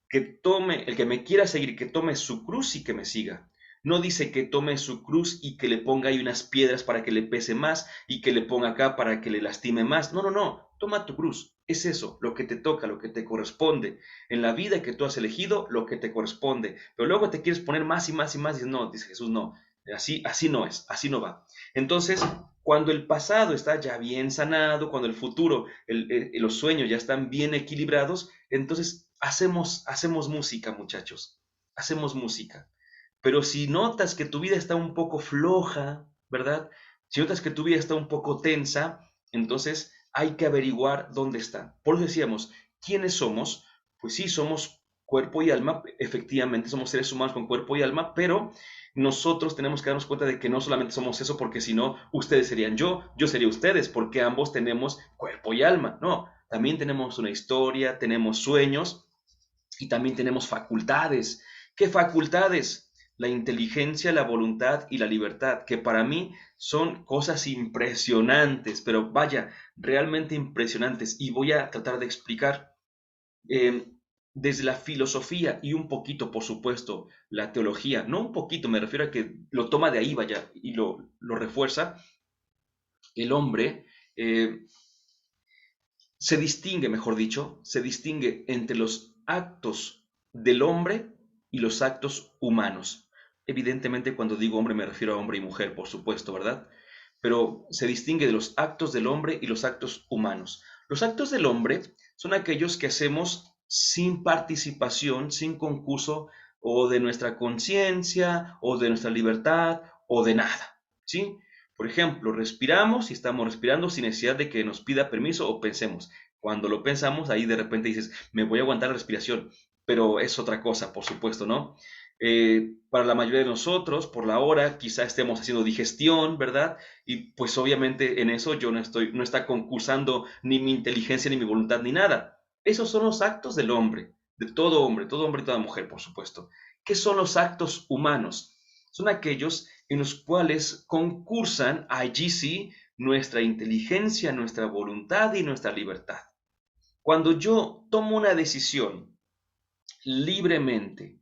que tome, el que me quiera seguir, que tome su cruz y que me siga. No dice que tome su cruz y que le ponga ahí unas piedras para que le pese más y que le ponga acá para que le lastime más. No, no, no. Toma tu cruz. Es eso, lo que te toca, lo que te corresponde. En la vida que tú has elegido, lo que te corresponde. Pero luego te quieres poner más y más y más y dices, no, dice Jesús, no. Así no es, así no va. Entonces, cuando el pasado está ya bien sanado, cuando el futuro, los sueños ya están bien equilibrados, entonces hacemos música, muchachos, hacemos música. Pero si notas que tu vida está un poco floja, ¿verdad? Si notas que tu vida está un poco tensa, entonces hay que averiguar dónde está. Por eso decíamos, ¿quiénes somos? Pues sí, somos cuerpo y alma, efectivamente somos seres humanos con cuerpo y alma, pero nosotros tenemos que darnos cuenta de que no solamente somos eso, porque si no, ustedes serían yo sería ustedes, porque ambos tenemos cuerpo y alma. No, también tenemos una historia, tenemos sueños y también tenemos facultades. ¿Qué facultades? La inteligencia, la voluntad y la libertad, que para mí son cosas impresionantes, pero vaya, realmente impresionantes. Y voy a tratar de explicar eh, desde la filosofía y un poquito, por supuesto, la teología. No un poquito, me refiero a que lo toma de ahí, vaya, y lo refuerza. El hombre se distingue, mejor dicho, se distingue entre los actos del hombre y los actos humanos. Evidentemente, cuando digo hombre me refiero a hombre y mujer, por supuesto, ¿verdad? Pero se distingue de los actos del hombre y los actos humanos. Los actos del hombre son aquellos que hacemos sin participación, sin concurso, o de nuestra conciencia, o de nuestra libertad, o de nada, ¿sí? Por ejemplo, respiramos y estamos respirando sin necesidad de que nos pida permiso o pensemos. Cuando lo pensamos, ahí de repente dices, me voy a aguantar la respiración, pero es otra cosa, por supuesto, ¿no? Para la mayoría de nosotros, por la hora, quizá estemos haciendo digestión, ¿verdad? Y pues obviamente en eso yo no está concursando ni mi inteligencia, ni mi voluntad, ni nada. Esos son los actos del todo hombre y toda mujer, por supuesto. ¿Qué son los actos humanos? Son aquellos en los cuales concursan allí sí nuestra inteligencia, nuestra voluntad y nuestra libertad. Cuando yo tomo una decisión libremente,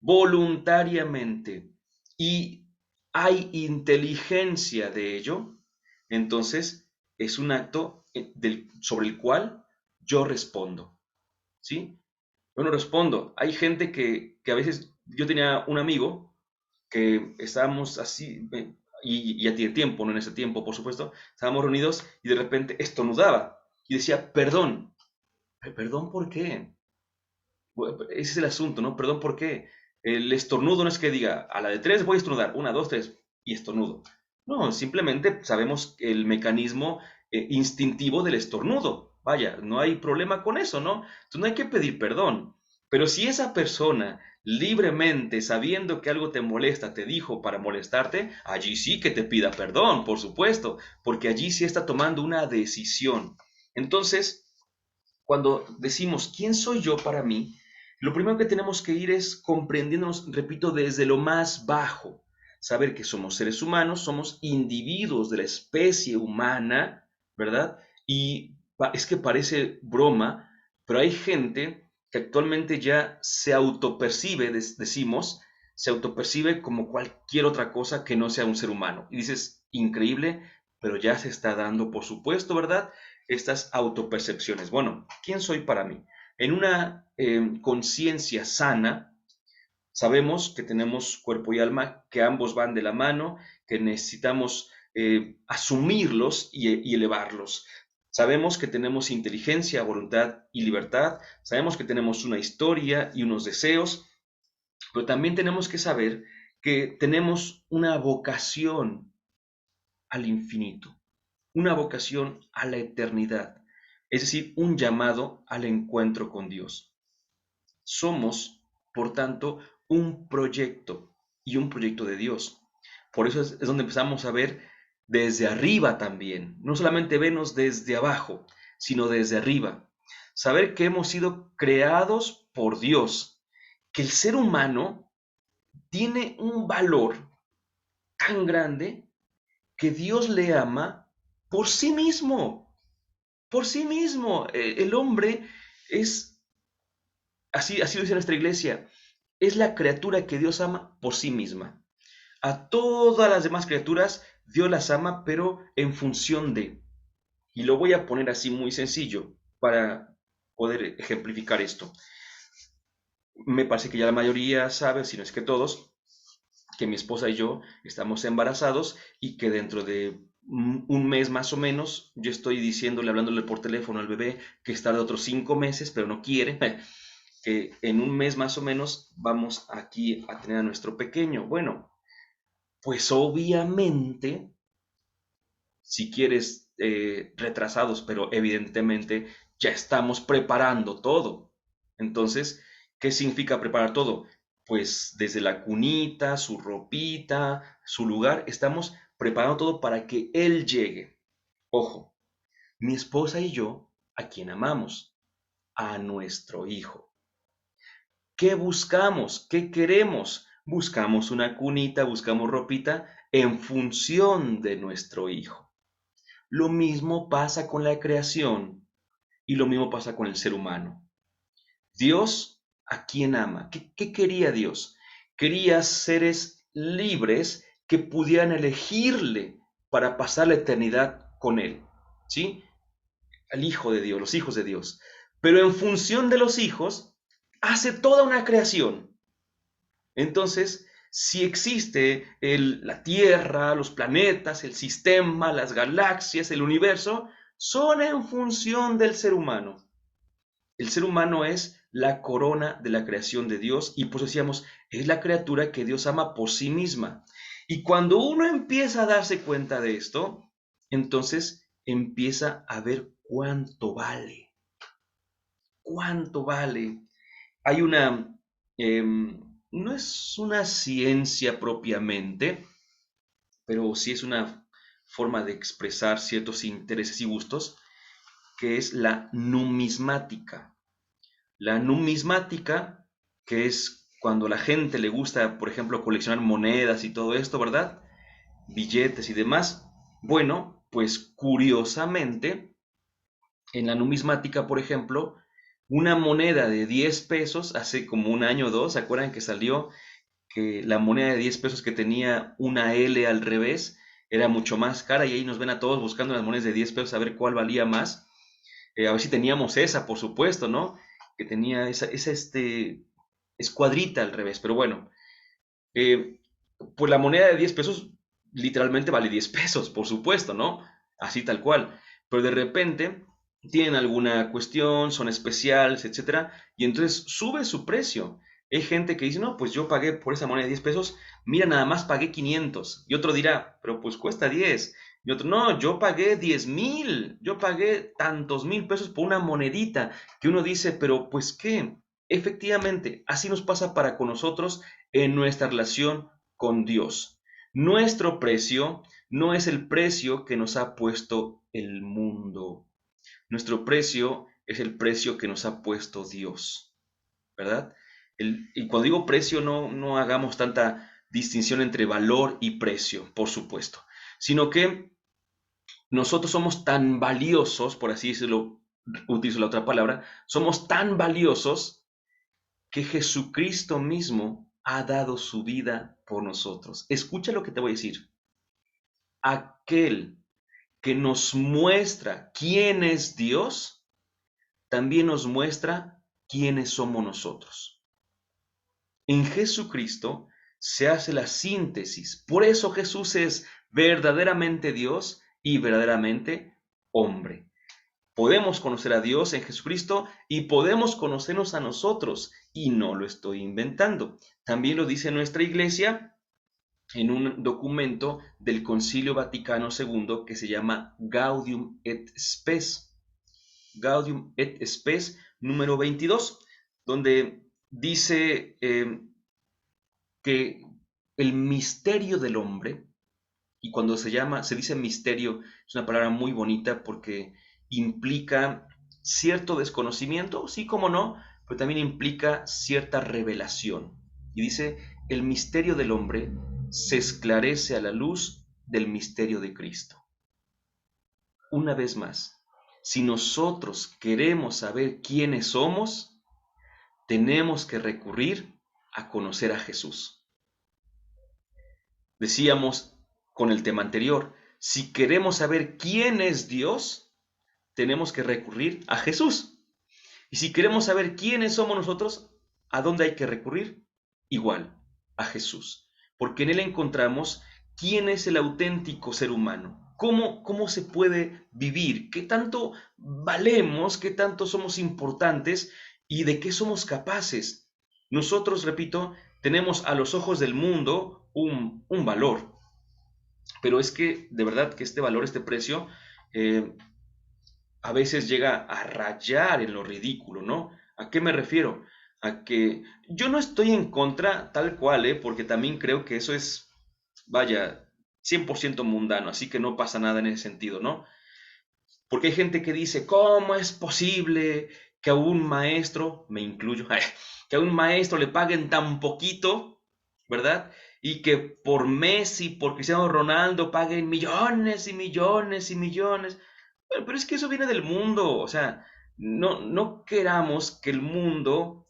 voluntariamente y hay inteligencia de ello, entonces es un acto sobre el cual yo respondo, ¿sí? Yo no respondo. Hay gente que a veces, yo tenía un amigo que estábamos así, y ya tiene tiempo, no en ese tiempo, por supuesto, estábamos reunidos y de repente estornudaba y decía, perdón. ¿Perdón por qué? Bueno, ese es el asunto, ¿no? Perdón, ¿por qué? El estornudo no es que diga, a la de tres voy a estornudar, una, dos, tres, y estornudo. No, simplemente sabemos el mecanismo instintivo del estornudo. Vaya, no hay problema con eso, ¿no? Entonces no hay que pedir perdón. Pero si esa persona libremente, sabiendo que algo te molesta, te dijo para molestarte, allí sí que te pida perdón, por supuesto, porque allí sí está tomando una decisión. Entonces, cuando decimos, ¿quién soy yo para mí? Lo primero que tenemos que ir es comprendiéndonos, repito, desde lo más bajo. Saber que somos seres humanos, somos individuos de la especie humana, ¿verdad? Y es que parece broma, pero hay gente que actualmente ya se autopercibe, decimos, se autopercibe como cualquier otra cosa que no sea un ser humano. Y dices, increíble, pero ya se está dando, por supuesto, ¿verdad? Estas autopercepciones. Bueno, ¿quién soy para mí? En una conciencia sana, sabemos que tenemos cuerpo y alma, que ambos van de la mano, que necesitamos asumirlos y elevarlos. Sabemos que tenemos inteligencia, voluntad y libertad. Sabemos que tenemos una historia y unos deseos, pero también tenemos que saber que tenemos una vocación al infinito, una vocación a la eternidad, es decir, un llamado al encuentro con Dios. Somos, por tanto, un proyecto y un proyecto de Dios. Por eso es donde empezamos a ver desde arriba también, no solamente vernos desde abajo, sino desde arriba. Saber que hemos sido creados por Dios, que el ser humano tiene un valor tan grande que Dios le ama por sí mismo, por sí mismo. El hombre es, así lo dice nuestra iglesia, es la criatura que Dios ama por sí misma. A todas las demás criaturas Dios las ama, pero en función de. Y lo voy a poner así muy sencillo para poder ejemplificar esto. Me parece que ya la mayoría sabe, si no es que todos, que mi esposa y yo estamos embarazados y que dentro de un mes más o menos, yo estoy diciéndole, hablándole por teléfono al bebé que está de otros 5 meses, pero no quiere, que en un mes más o menos vamos aquí a tener a nuestro pequeño. Bueno, pues obviamente, si quieres, retrasados, pero evidentemente ya estamos preparando todo. Entonces, ¿qué significa preparar todo? Pues desde la cunita, su ropita, su lugar, estamos preparando todo para que él llegue. Ojo, mi esposa y yo, ¿a quién amamos? A nuestro hijo. ¿Qué buscamos? ¿Qué queremos? Buscamos una cunita, buscamos ropita en función de nuestro hijo. Lo mismo pasa con la creación y lo mismo pasa con el ser humano. Dios, ¿a quién ama? ¿Qué quería Dios? Quería seres libres que pudieran elegirle para pasar la eternidad con Él. ¿Sí? Al Hijo de Dios, los hijos de Dios. Pero en función de los hijos, hace toda una creación. Entonces, si existe la Tierra, los planetas, el sistema, las galaxias, el universo, son en función del ser humano. El ser humano es la corona de la creación de Dios y pues decíamos, es la criatura que Dios ama por sí misma. Y cuando uno empieza a darse cuenta de esto, entonces empieza a ver cuánto vale, cuánto vale. Hay una, no es una ciencia propiamente, pero sí es una forma de expresar ciertos intereses y gustos, que es la numismática. La numismática, que es cuando a la gente le gusta, por ejemplo, coleccionar monedas y todo esto, ¿verdad? Billetes y demás. Bueno, pues curiosamente, en la numismática, por ejemplo, una moneda de 10 pesos, hace como un año o dos, ¿se acuerdan que salió que la moneda de 10 pesos que tenía una L al revés era mucho más cara? Y ahí nos ven a todos buscando las monedas de 10 pesos a ver cuál valía más. A ver si teníamos esa, por supuesto, ¿no? Que tenía esa escuadrita al revés. Pero bueno, eh, pues la moneda de 10 pesos literalmente vale 10 pesos, por supuesto, ¿no? Así tal cual. Pero de repente tienen alguna cuestión, son especiales, etcétera, y entonces sube su precio. Hay gente que dice, no, pues yo pagué por esa moneda de 10 pesos, mira, nada más pagué 500. Y otro dirá, pero pues cuesta 10. Y otro, no, yo pagué 10,000, yo pagué tantos mil pesos por una monedita, que uno dice, pero pues qué, efectivamente, así nos pasa para con nosotros en nuestra relación con Dios. Nuestro precio no es el precio que nos ha puesto el mundo. Nuestro precio es el precio que nos ha puesto Dios, ¿verdad? Y cuando digo precio, no hagamos tanta distinción entre valor y precio, por supuesto, sino que nosotros somos tan valiosos, por así decirlo, utilizo la otra palabra, somos tan valiosos que Jesucristo mismo ha dado su vida por nosotros. Escucha lo que te voy a decir. Aquel que nos muestra quién es Dios, también nos muestra quiénes somos nosotros. En Jesucristo se hace la síntesis. Por eso Jesús es verdaderamente Dios y verdaderamente hombre. Podemos conocer a Dios en Jesucristo y podemos conocernos a nosotros. Y no lo estoy inventando. También lo dice nuestra iglesia en un documento del Concilio Vaticano II que se llama Gaudium et Spes. Gaudium et Spes número 22, donde dice que el misterio del hombre, y cuando se dice misterio, es una palabra muy bonita porque implica cierto desconocimiento, sí como no, pero también implica cierta revelación. Y dice, el misterio del hombre se esclarece a la luz del misterio de Cristo. Una vez más, si nosotros queremos saber quiénes somos, tenemos que recurrir a conocer a Jesús. Decíamos con el tema anterior, si queremos saber quién es Dios, tenemos que recurrir a Jesús. Y si queremos saber quiénes somos nosotros, ¿a dónde hay que recurrir? Igual, a Jesús. Porque en Él encontramos quién es el auténtico ser humano. ¿Cómo se puede vivir? ¿Qué tanto valemos? ¿Qué tanto somos importantes? ¿Y de qué somos capaces? Nosotros, repito, tenemos a los ojos del mundo un valor. Pero es que, de verdad, que este valor, este precio, eh, a veces llega a rayar en lo ridículo, ¿no? ¿A qué me refiero? A que yo no estoy en contra tal cual, ¿eh? Porque también creo que eso es, vaya, 100% mundano, así que no pasa nada en ese sentido, ¿no? Porque hay gente que dice, ¿cómo es posible que a un maestro, me incluyo, que a un maestro le paguen tan poquito, ¿verdad? Y que por Messi, por Cristiano Ronaldo paguen millones y millones y millones. Pero es que eso viene del mundo, o sea, no queramos que el mundo,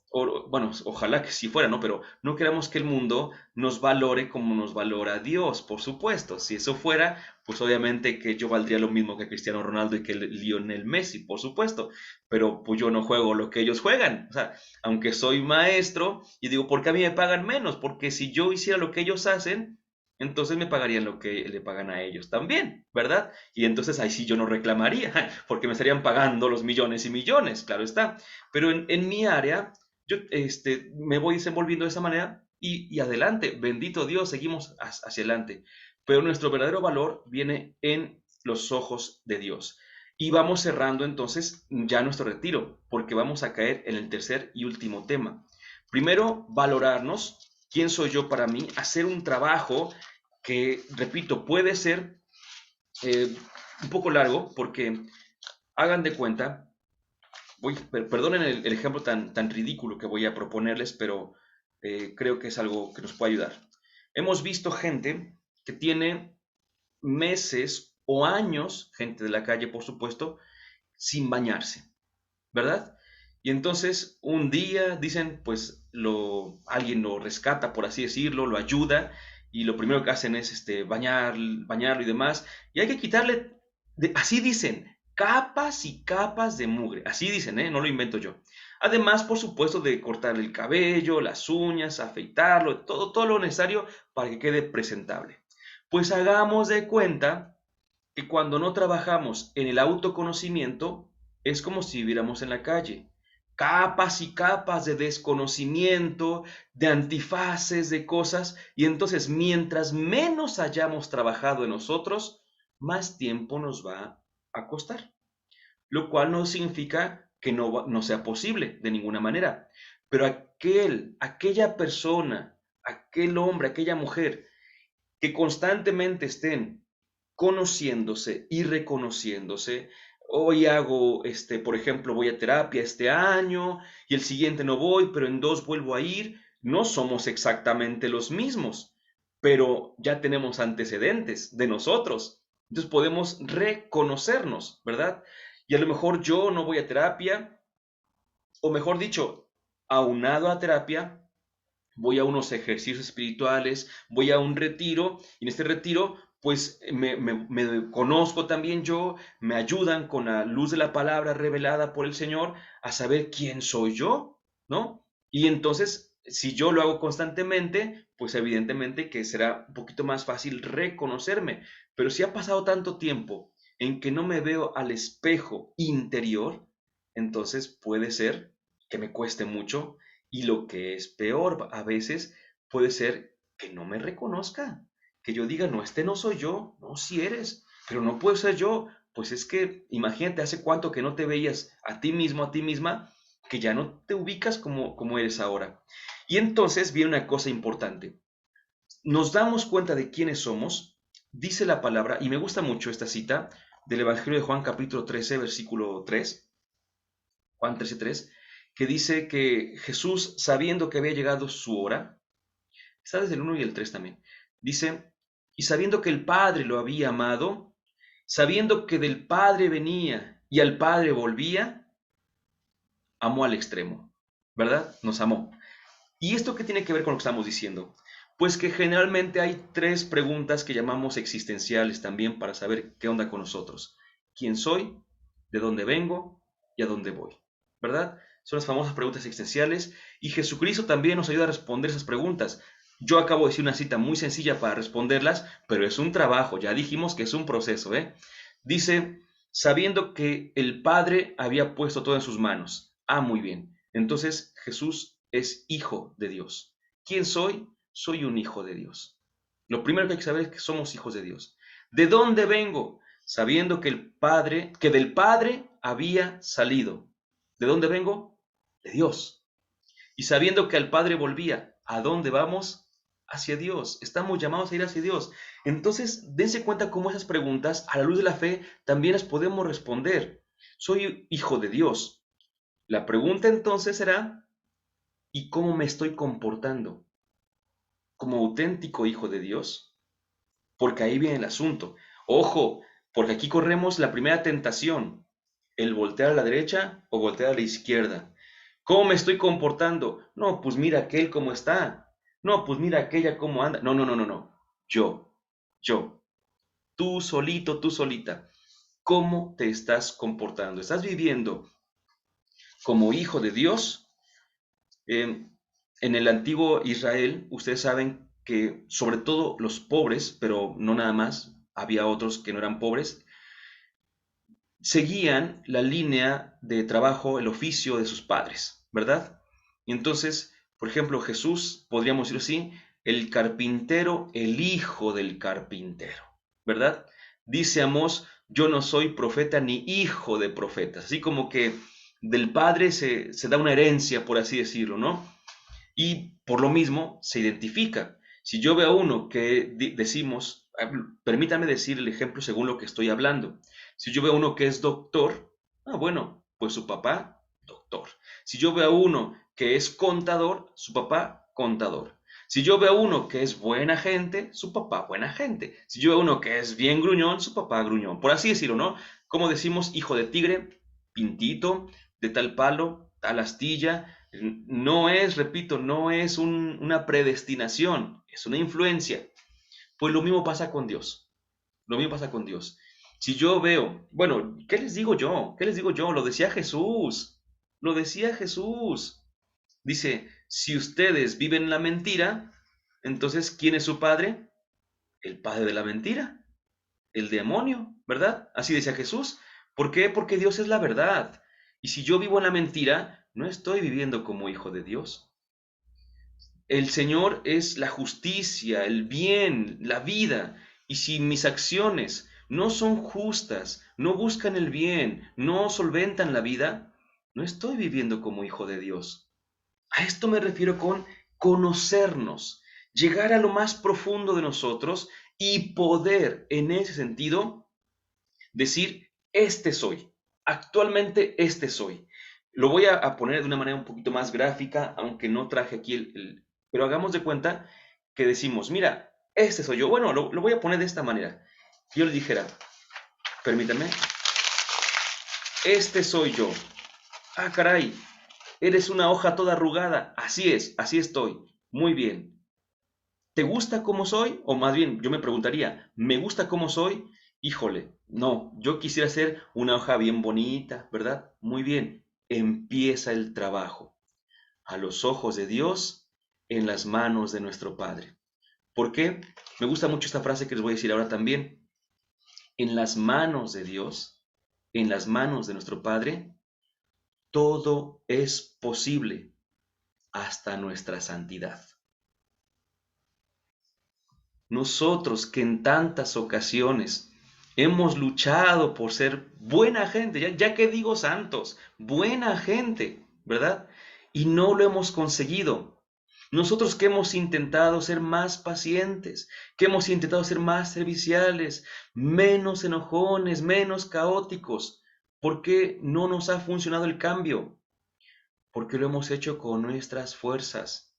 bueno, ojalá que sí fuera, ¿no? Pero no queramos que el mundo nos valore como nos valora Dios, por supuesto. Si eso fuera, pues obviamente que yo valdría lo mismo que Cristiano Ronaldo y que Lionel Messi, por supuesto. Pero pues yo no juego lo que ellos juegan. O sea, aunque soy maestro, y digo, ¿por qué a mí me pagan menos? Porque si yo hiciera lo que ellos hacen, entonces me pagarían lo que le pagan a ellos también, ¿verdad? Y entonces ahí sí yo no reclamaría, porque me estarían pagando los millones y millones, claro está. Pero en mi área, yo me voy desenvolviendo de esa manera y adelante, bendito Dios, seguimos hacia adelante. Pero nuestro verdadero valor viene en los ojos de Dios. Y vamos cerrando entonces ya nuestro retiro, porque vamos a caer en el tercer y último tema. Primero, valorarnos, ¿Quién soy yo para mí? Hacer un trabajo que, repito, puede ser un poco largo, porque hagan de cuenta, perdonen el ejemplo tan ridículo que voy a proponerles, pero creo que es algo que nos puede ayudar. Hemos visto gente que tiene meses o años, gente de la calle, por supuesto, sin bañarse, ¿verdad? Y entonces un día dicen, pues alguien lo rescata, por así decirlo, lo ayuda, y lo primero que hacen es bañarlo y demás, y hay que quitarle, así dicen, capas y capas de mugre, así dicen, ¿eh? No lo invento yo. Además, por supuesto, de cortarle el cabello, las uñas, afeitarlo, todo lo necesario para que quede presentable. Pues hagamos de cuenta que cuando no trabajamos en el autoconocimiento, es como si viviéramos en la calle. Capas y capas de desconocimiento, de antifaces, de cosas, y entonces mientras menos hayamos trabajado en nosotros, más tiempo nos va a costar. Lo cual no significa que no sea posible de ninguna manera. Pero aquella persona, aquel hombre, aquella mujer que constantemente estén conociéndose y reconociéndose. Hoy hago, por ejemplo, voy a terapia este año y el siguiente no voy, pero en 2 vuelvo a ir. No somos exactamente los mismos, pero ya tenemos antecedentes de nosotros. Entonces podemos reconocernos, ¿verdad? Y a lo mejor yo no voy a terapia, o mejor dicho, aunado a terapia, voy a unos ejercicios espirituales, voy a un retiro, y en este retiro, pues me conozco también yo, me ayudan con la luz de la palabra revelada por el Señor a saber quién soy yo, ¿no? Y entonces, si yo lo hago constantemente, pues evidentemente que será un poquito más fácil reconocerme. Pero si ha pasado tanto tiempo en que no me veo al espejo interior, entonces puede ser que me cueste mucho y lo que es peor, a veces puede ser que no me reconozca, que yo diga, no, este no soy yo, no, si eres, pero no puedo ser yo. Pues es que imagínate hace cuánto que no te veías a ti mismo, a ti misma, que ya no te ubicas como eres ahora. Y entonces viene una cosa importante. Nos damos cuenta de quiénes somos, dice la palabra, y me gusta mucho esta cita del Evangelio de Juan capítulo 13, versículo 3, Juan 13:3, que dice que Jesús, sabiendo que había llegado su hora, está desde el 1 y el 3 también, dice, y sabiendo que el Padre lo había amado, sabiendo que del Padre venía y al Padre volvía, amó al extremo, ¿verdad? Nos amó. ¿Y esto qué tiene que ver con lo que estamos diciendo? Pues que generalmente hay 3 preguntas que llamamos existenciales también para saber qué onda con nosotros. ¿Quién soy? ¿De dónde vengo? ¿Y a dónde voy? ¿Verdad? Son las famosas preguntas existenciales y Jesucristo también nos ayuda a responder esas preguntas. Yo acabo de decir una cita muy sencilla para responderlas, pero es un trabajo, ya dijimos que es un proceso, ¿eh? Dice, sabiendo que el Padre había puesto todo en sus manos. Ah, muy bien. Entonces Jesús es hijo de Dios. ¿Quién soy? Soy un hijo de Dios. Lo primero que hay que saber es que somos hijos de Dios. ¿De dónde vengo? Sabiendo que del Padre había salido. ¿De dónde vengo? De Dios. Y sabiendo que al Padre volvía, ¿a dónde vamos? Hacia Dios. Estamos llamados a ir hacia Dios. Entonces, dense cuenta cómo esas preguntas, a la luz de la fe, también las podemos responder. Soy hijo de Dios. La pregunta entonces será, ¿y cómo me estoy comportando? ¿Como auténtico hijo de Dios? Porque ahí viene el asunto. Ojo, porque aquí corremos la primera tentación, el voltear a la derecha o voltear a la izquierda. ¿Cómo me estoy comportando? No, pues mira aquel cómo está. No, pues mira aquella cómo anda. No, no, no, no, no. Yo. Tú solito, tú solita. ¿Cómo te estás comportando? ¿Estás viviendo como hijo de Dios? En el antiguo Israel, ustedes saben que sobre todo los pobres, pero no nada más, había otros que no eran pobres, seguían la línea de trabajo, el oficio de sus padres, ¿verdad? Y entonces, por ejemplo, Jesús, podríamos decir así, el carpintero, el hijo del carpintero, ¿verdad? Dice Amós, yo no soy profeta ni hijo de profetas, así como que del padre se da una herencia, por así decirlo, ¿no? Y por lo mismo se identifica. Si yo veo a uno que decimos, permítame decir el ejemplo según lo que estoy hablando. Si yo veo a uno que es doctor, bueno, pues su papá, doctor. Si yo veo a uno que es contador, su papá, contador. Si yo veo a uno que es buena gente, su papá, buena gente. Si yo veo a uno que es bien gruñón, su papá, gruñón. Por así decirlo, ¿no? Como decimos, hijo de tigre, pintito, de tal palo, tal astilla. No es, repito, no es una predestinación, es una influencia. Pues lo mismo pasa con Dios. Lo mismo pasa con Dios. Si yo veo, bueno, ¿qué les digo yo? ¿Qué les digo yo? Lo decía Jesús. Lo decía Jesús. Dice, si ustedes viven la mentira, entonces, ¿quién es su padre? El padre de la mentira, el demonio, ¿verdad? Así decía Jesús. ¿Por qué? Porque Dios es la verdad. Y si yo vivo en la mentira, no estoy viviendo como hijo de Dios. El Señor es la justicia, el bien, la vida. Y si mis acciones no son justas, no buscan el bien, no solventan la vida, no estoy viviendo como hijo de Dios. A esto me refiero con conocernos, llegar a lo más profundo de nosotros y poder, en ese sentido, decir, este soy. Actualmente este soy. Lo voy a poner de una manera un poquito más gráfica, aunque no traje aquí pero hagamos de cuenta que decimos, mira, este soy yo. Bueno, lo voy a poner de esta manera. Yo les dijera, permítanme, este soy yo. Ah, caray, eres una hoja toda arrugada. Así es, así estoy. Muy bien. ¿Te gusta cómo soy? O más bien, yo me preguntaría, ¿me gusta cómo soy? Híjole, no, yo quisiera ser una hoja bien bonita, ¿verdad? Muy bien, empieza el trabajo. A los ojos de Dios, en las manos de nuestro Padre. ¿Por qué? Me gusta mucho esta frase que les voy a decir ahora también. En las manos de Dios, en las manos de nuestro Padre, todo es posible, hasta nuestra santidad. Nosotros que en tantas ocasiones hemos luchado por ser buena gente, ya que digo santos, buena gente, ¿verdad? Y no lo hemos conseguido. Nosotros que hemos intentado ser más pacientes, que hemos intentado ser más serviciales, menos enojones, menos caóticos, ¿por qué no nos ha funcionado el cambio? Porque lo hemos hecho con nuestras fuerzas,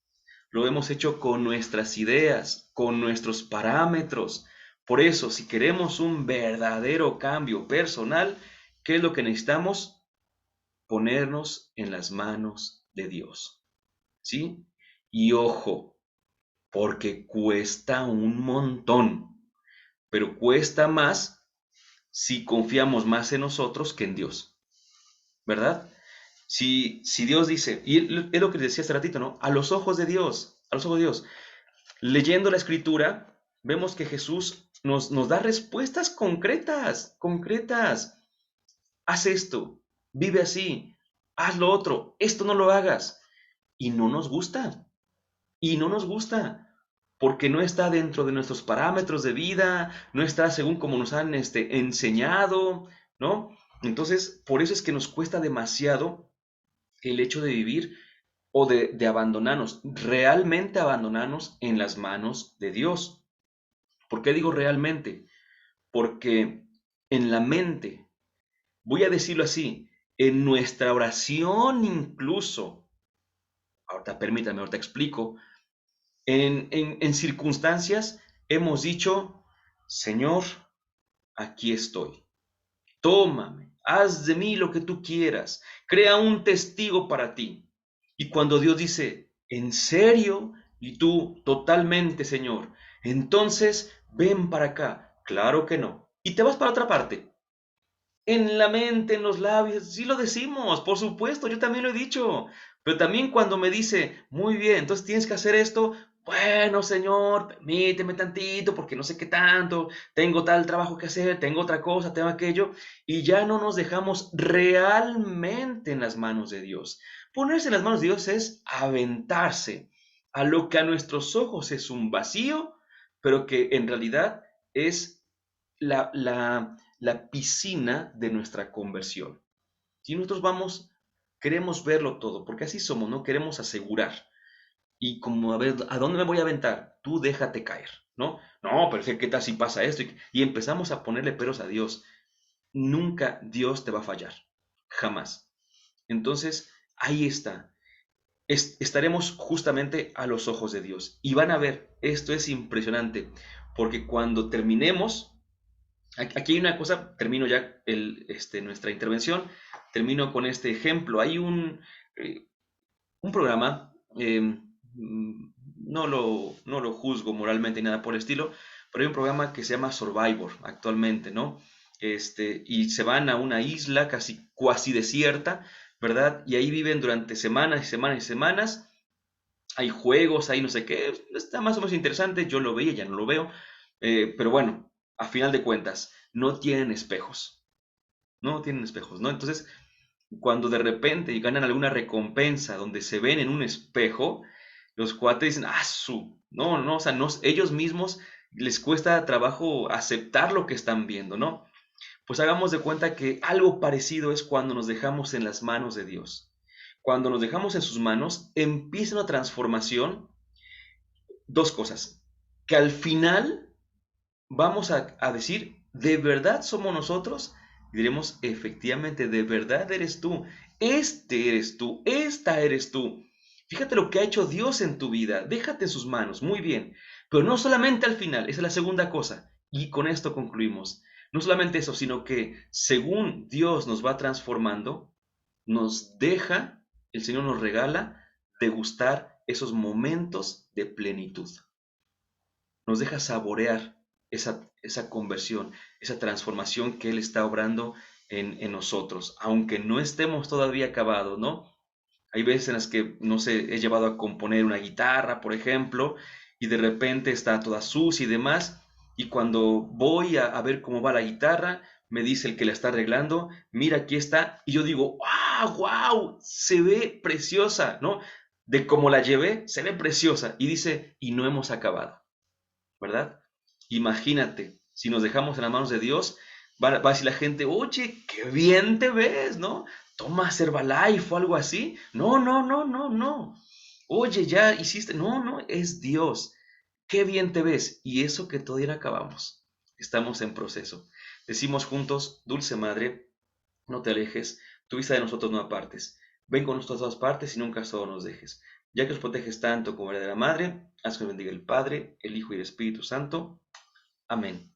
lo hemos hecho con nuestras ideas, con nuestros parámetros. Por eso, si queremos un verdadero cambio personal, ¿qué es lo que necesitamos? Ponernos en las manos de Dios. ¿Sí? Y ojo, porque cuesta un montón, pero cuesta más si confiamos más en nosotros que en Dios, ¿verdad? Si Dios dice, y es lo que les decía hace ratito, ¿no? A los ojos de Dios, a los ojos de Dios. Leyendo la escritura, vemos que Jesús nos da respuestas concretas, concretas. Haz esto, vive así, haz lo otro, esto no lo hagas. Y no nos gusta, y no nos gusta, porque no está dentro de nuestros parámetros de vida, no está según como nos han enseñado, ¿no? Entonces, por eso es que nos cuesta demasiado el hecho de vivir o de abandonarnos, realmente abandonarnos en las manos de Dios. ¿Por qué digo realmente? Porque en la mente, voy a decirlo así, en nuestra oración incluso, ahorita permítame, ahorita explico, en circunstancias hemos dicho, Señor, aquí estoy, tómame, haz de mí lo que tú quieras, crea un testigo para ti. Y cuando Dios dice, ¿en serio? Y tú, totalmente, Señor, entonces ven para acá. Claro que no. Y te vas para otra parte. En la mente, en los labios, sí lo decimos, por supuesto, yo también lo he dicho. Pero también cuando me dice, muy bien, entonces tienes que hacer esto, bueno, Señor, permíteme tantito, porque no sé qué tanto, tengo tal trabajo que hacer, tengo otra cosa, tengo aquello, y ya no nos dejamos realmente en las manos de Dios. Ponerse en las manos de Dios es aventarse a lo que a nuestros ojos es un vacío, pero que en realidad es la piscina de nuestra conversión. Si nosotros vamos, queremos verlo todo, porque así somos, ¿no? Queremos asegurar. y como, a ver, ¿a dónde me voy a aventar? Tú déjate caer, ¿no? No, pero es que, ¿qué tal si pasa esto? Y empezamos a ponerle peros a Dios. Nunca Dios te va a fallar, jamás. Entonces, ahí está. Estaremos justamente a los ojos de Dios. Y van a ver, esto es impresionante, porque cuando terminemos, aquí hay una cosa, termino ya nuestra intervención, termino con este ejemplo. Hay eh, un programa, no lo juzgo moralmente ni nada por el estilo, pero hay un programa que se llama Survivor actualmente, ¿no? Y se van a una isla casi cuasi desierta, ¿verdad? Y ahí viven durante semanas y semanas y semanas. Hay juegos, hay no sé qué, está más o menos interesante, yo lo veía, ya no lo veo, pero bueno, a final de cuentas, no tienen espejos, no tienen espejos, ¿no? Entonces, cuando de repente ganan alguna recompensa donde se ven en un espejo, los cuates dicen, ah, no, no, o sea, no, ellos mismos les cuesta trabajo aceptar lo que están viendo, ¿no? Pues hagamos de cuenta que algo parecido es cuando nos dejamos en las manos de Dios. Cuando nos dejamos en sus manos, empieza una transformación, dos cosas, que al final vamos a decir, ¿de verdad somos nosotros? Y diremos, efectivamente, de verdad eres tú. Este eres tú, esta eres tú. Fíjate lo que ha hecho Dios en tu vida. Déjate en sus manos, muy bien. Pero no solamente al final, esa es la segunda cosa. Y con esto concluimos. No solamente eso, sino que según Dios nos va transformando, nos deja, el Señor nos regala degustar esos momentos de plenitud. Nos deja saborear esa conversión, esa transformación que Él está obrando en nosotros, aunque no estemos todavía acabados, ¿no? Hay veces en las que, no sé, he llevado a componer una guitarra, por ejemplo, y de repente está toda sucia y demás, y cuando voy a ver cómo va la guitarra, me dice el que la está arreglando, mira, aquí está, y yo digo, ¡ah, wow! Se ve preciosa, ¿no? De cómo la llevé, se ve preciosa, y dice, y no hemos acabado. ¿Verdad? Imagínate, si nos dejamos en las manos de Dios, va a decir la gente, oye, qué bien te ves, ¿no? Toma Herbalife o algo así. No, no, no, no, no. Oye, ya hiciste, no, no, es Dios. Qué bien te ves. Y eso que todavía no acabamos. Estamos en proceso. Decimos juntos, Dulce Madre, no te alejes, tu vista de nosotros no apartes. Ven con nosotros a todas partes y nunca solo nos dejes. Ya que nos proteges tanto como verdadera Madre, haz que nos bendiga el Padre, el Hijo y el Espíritu Santo. Amén.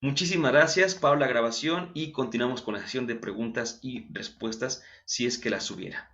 Muchísimas gracias, Pablo, la grabación y continuamos con la sesión de preguntas y respuestas si es que las hubiera.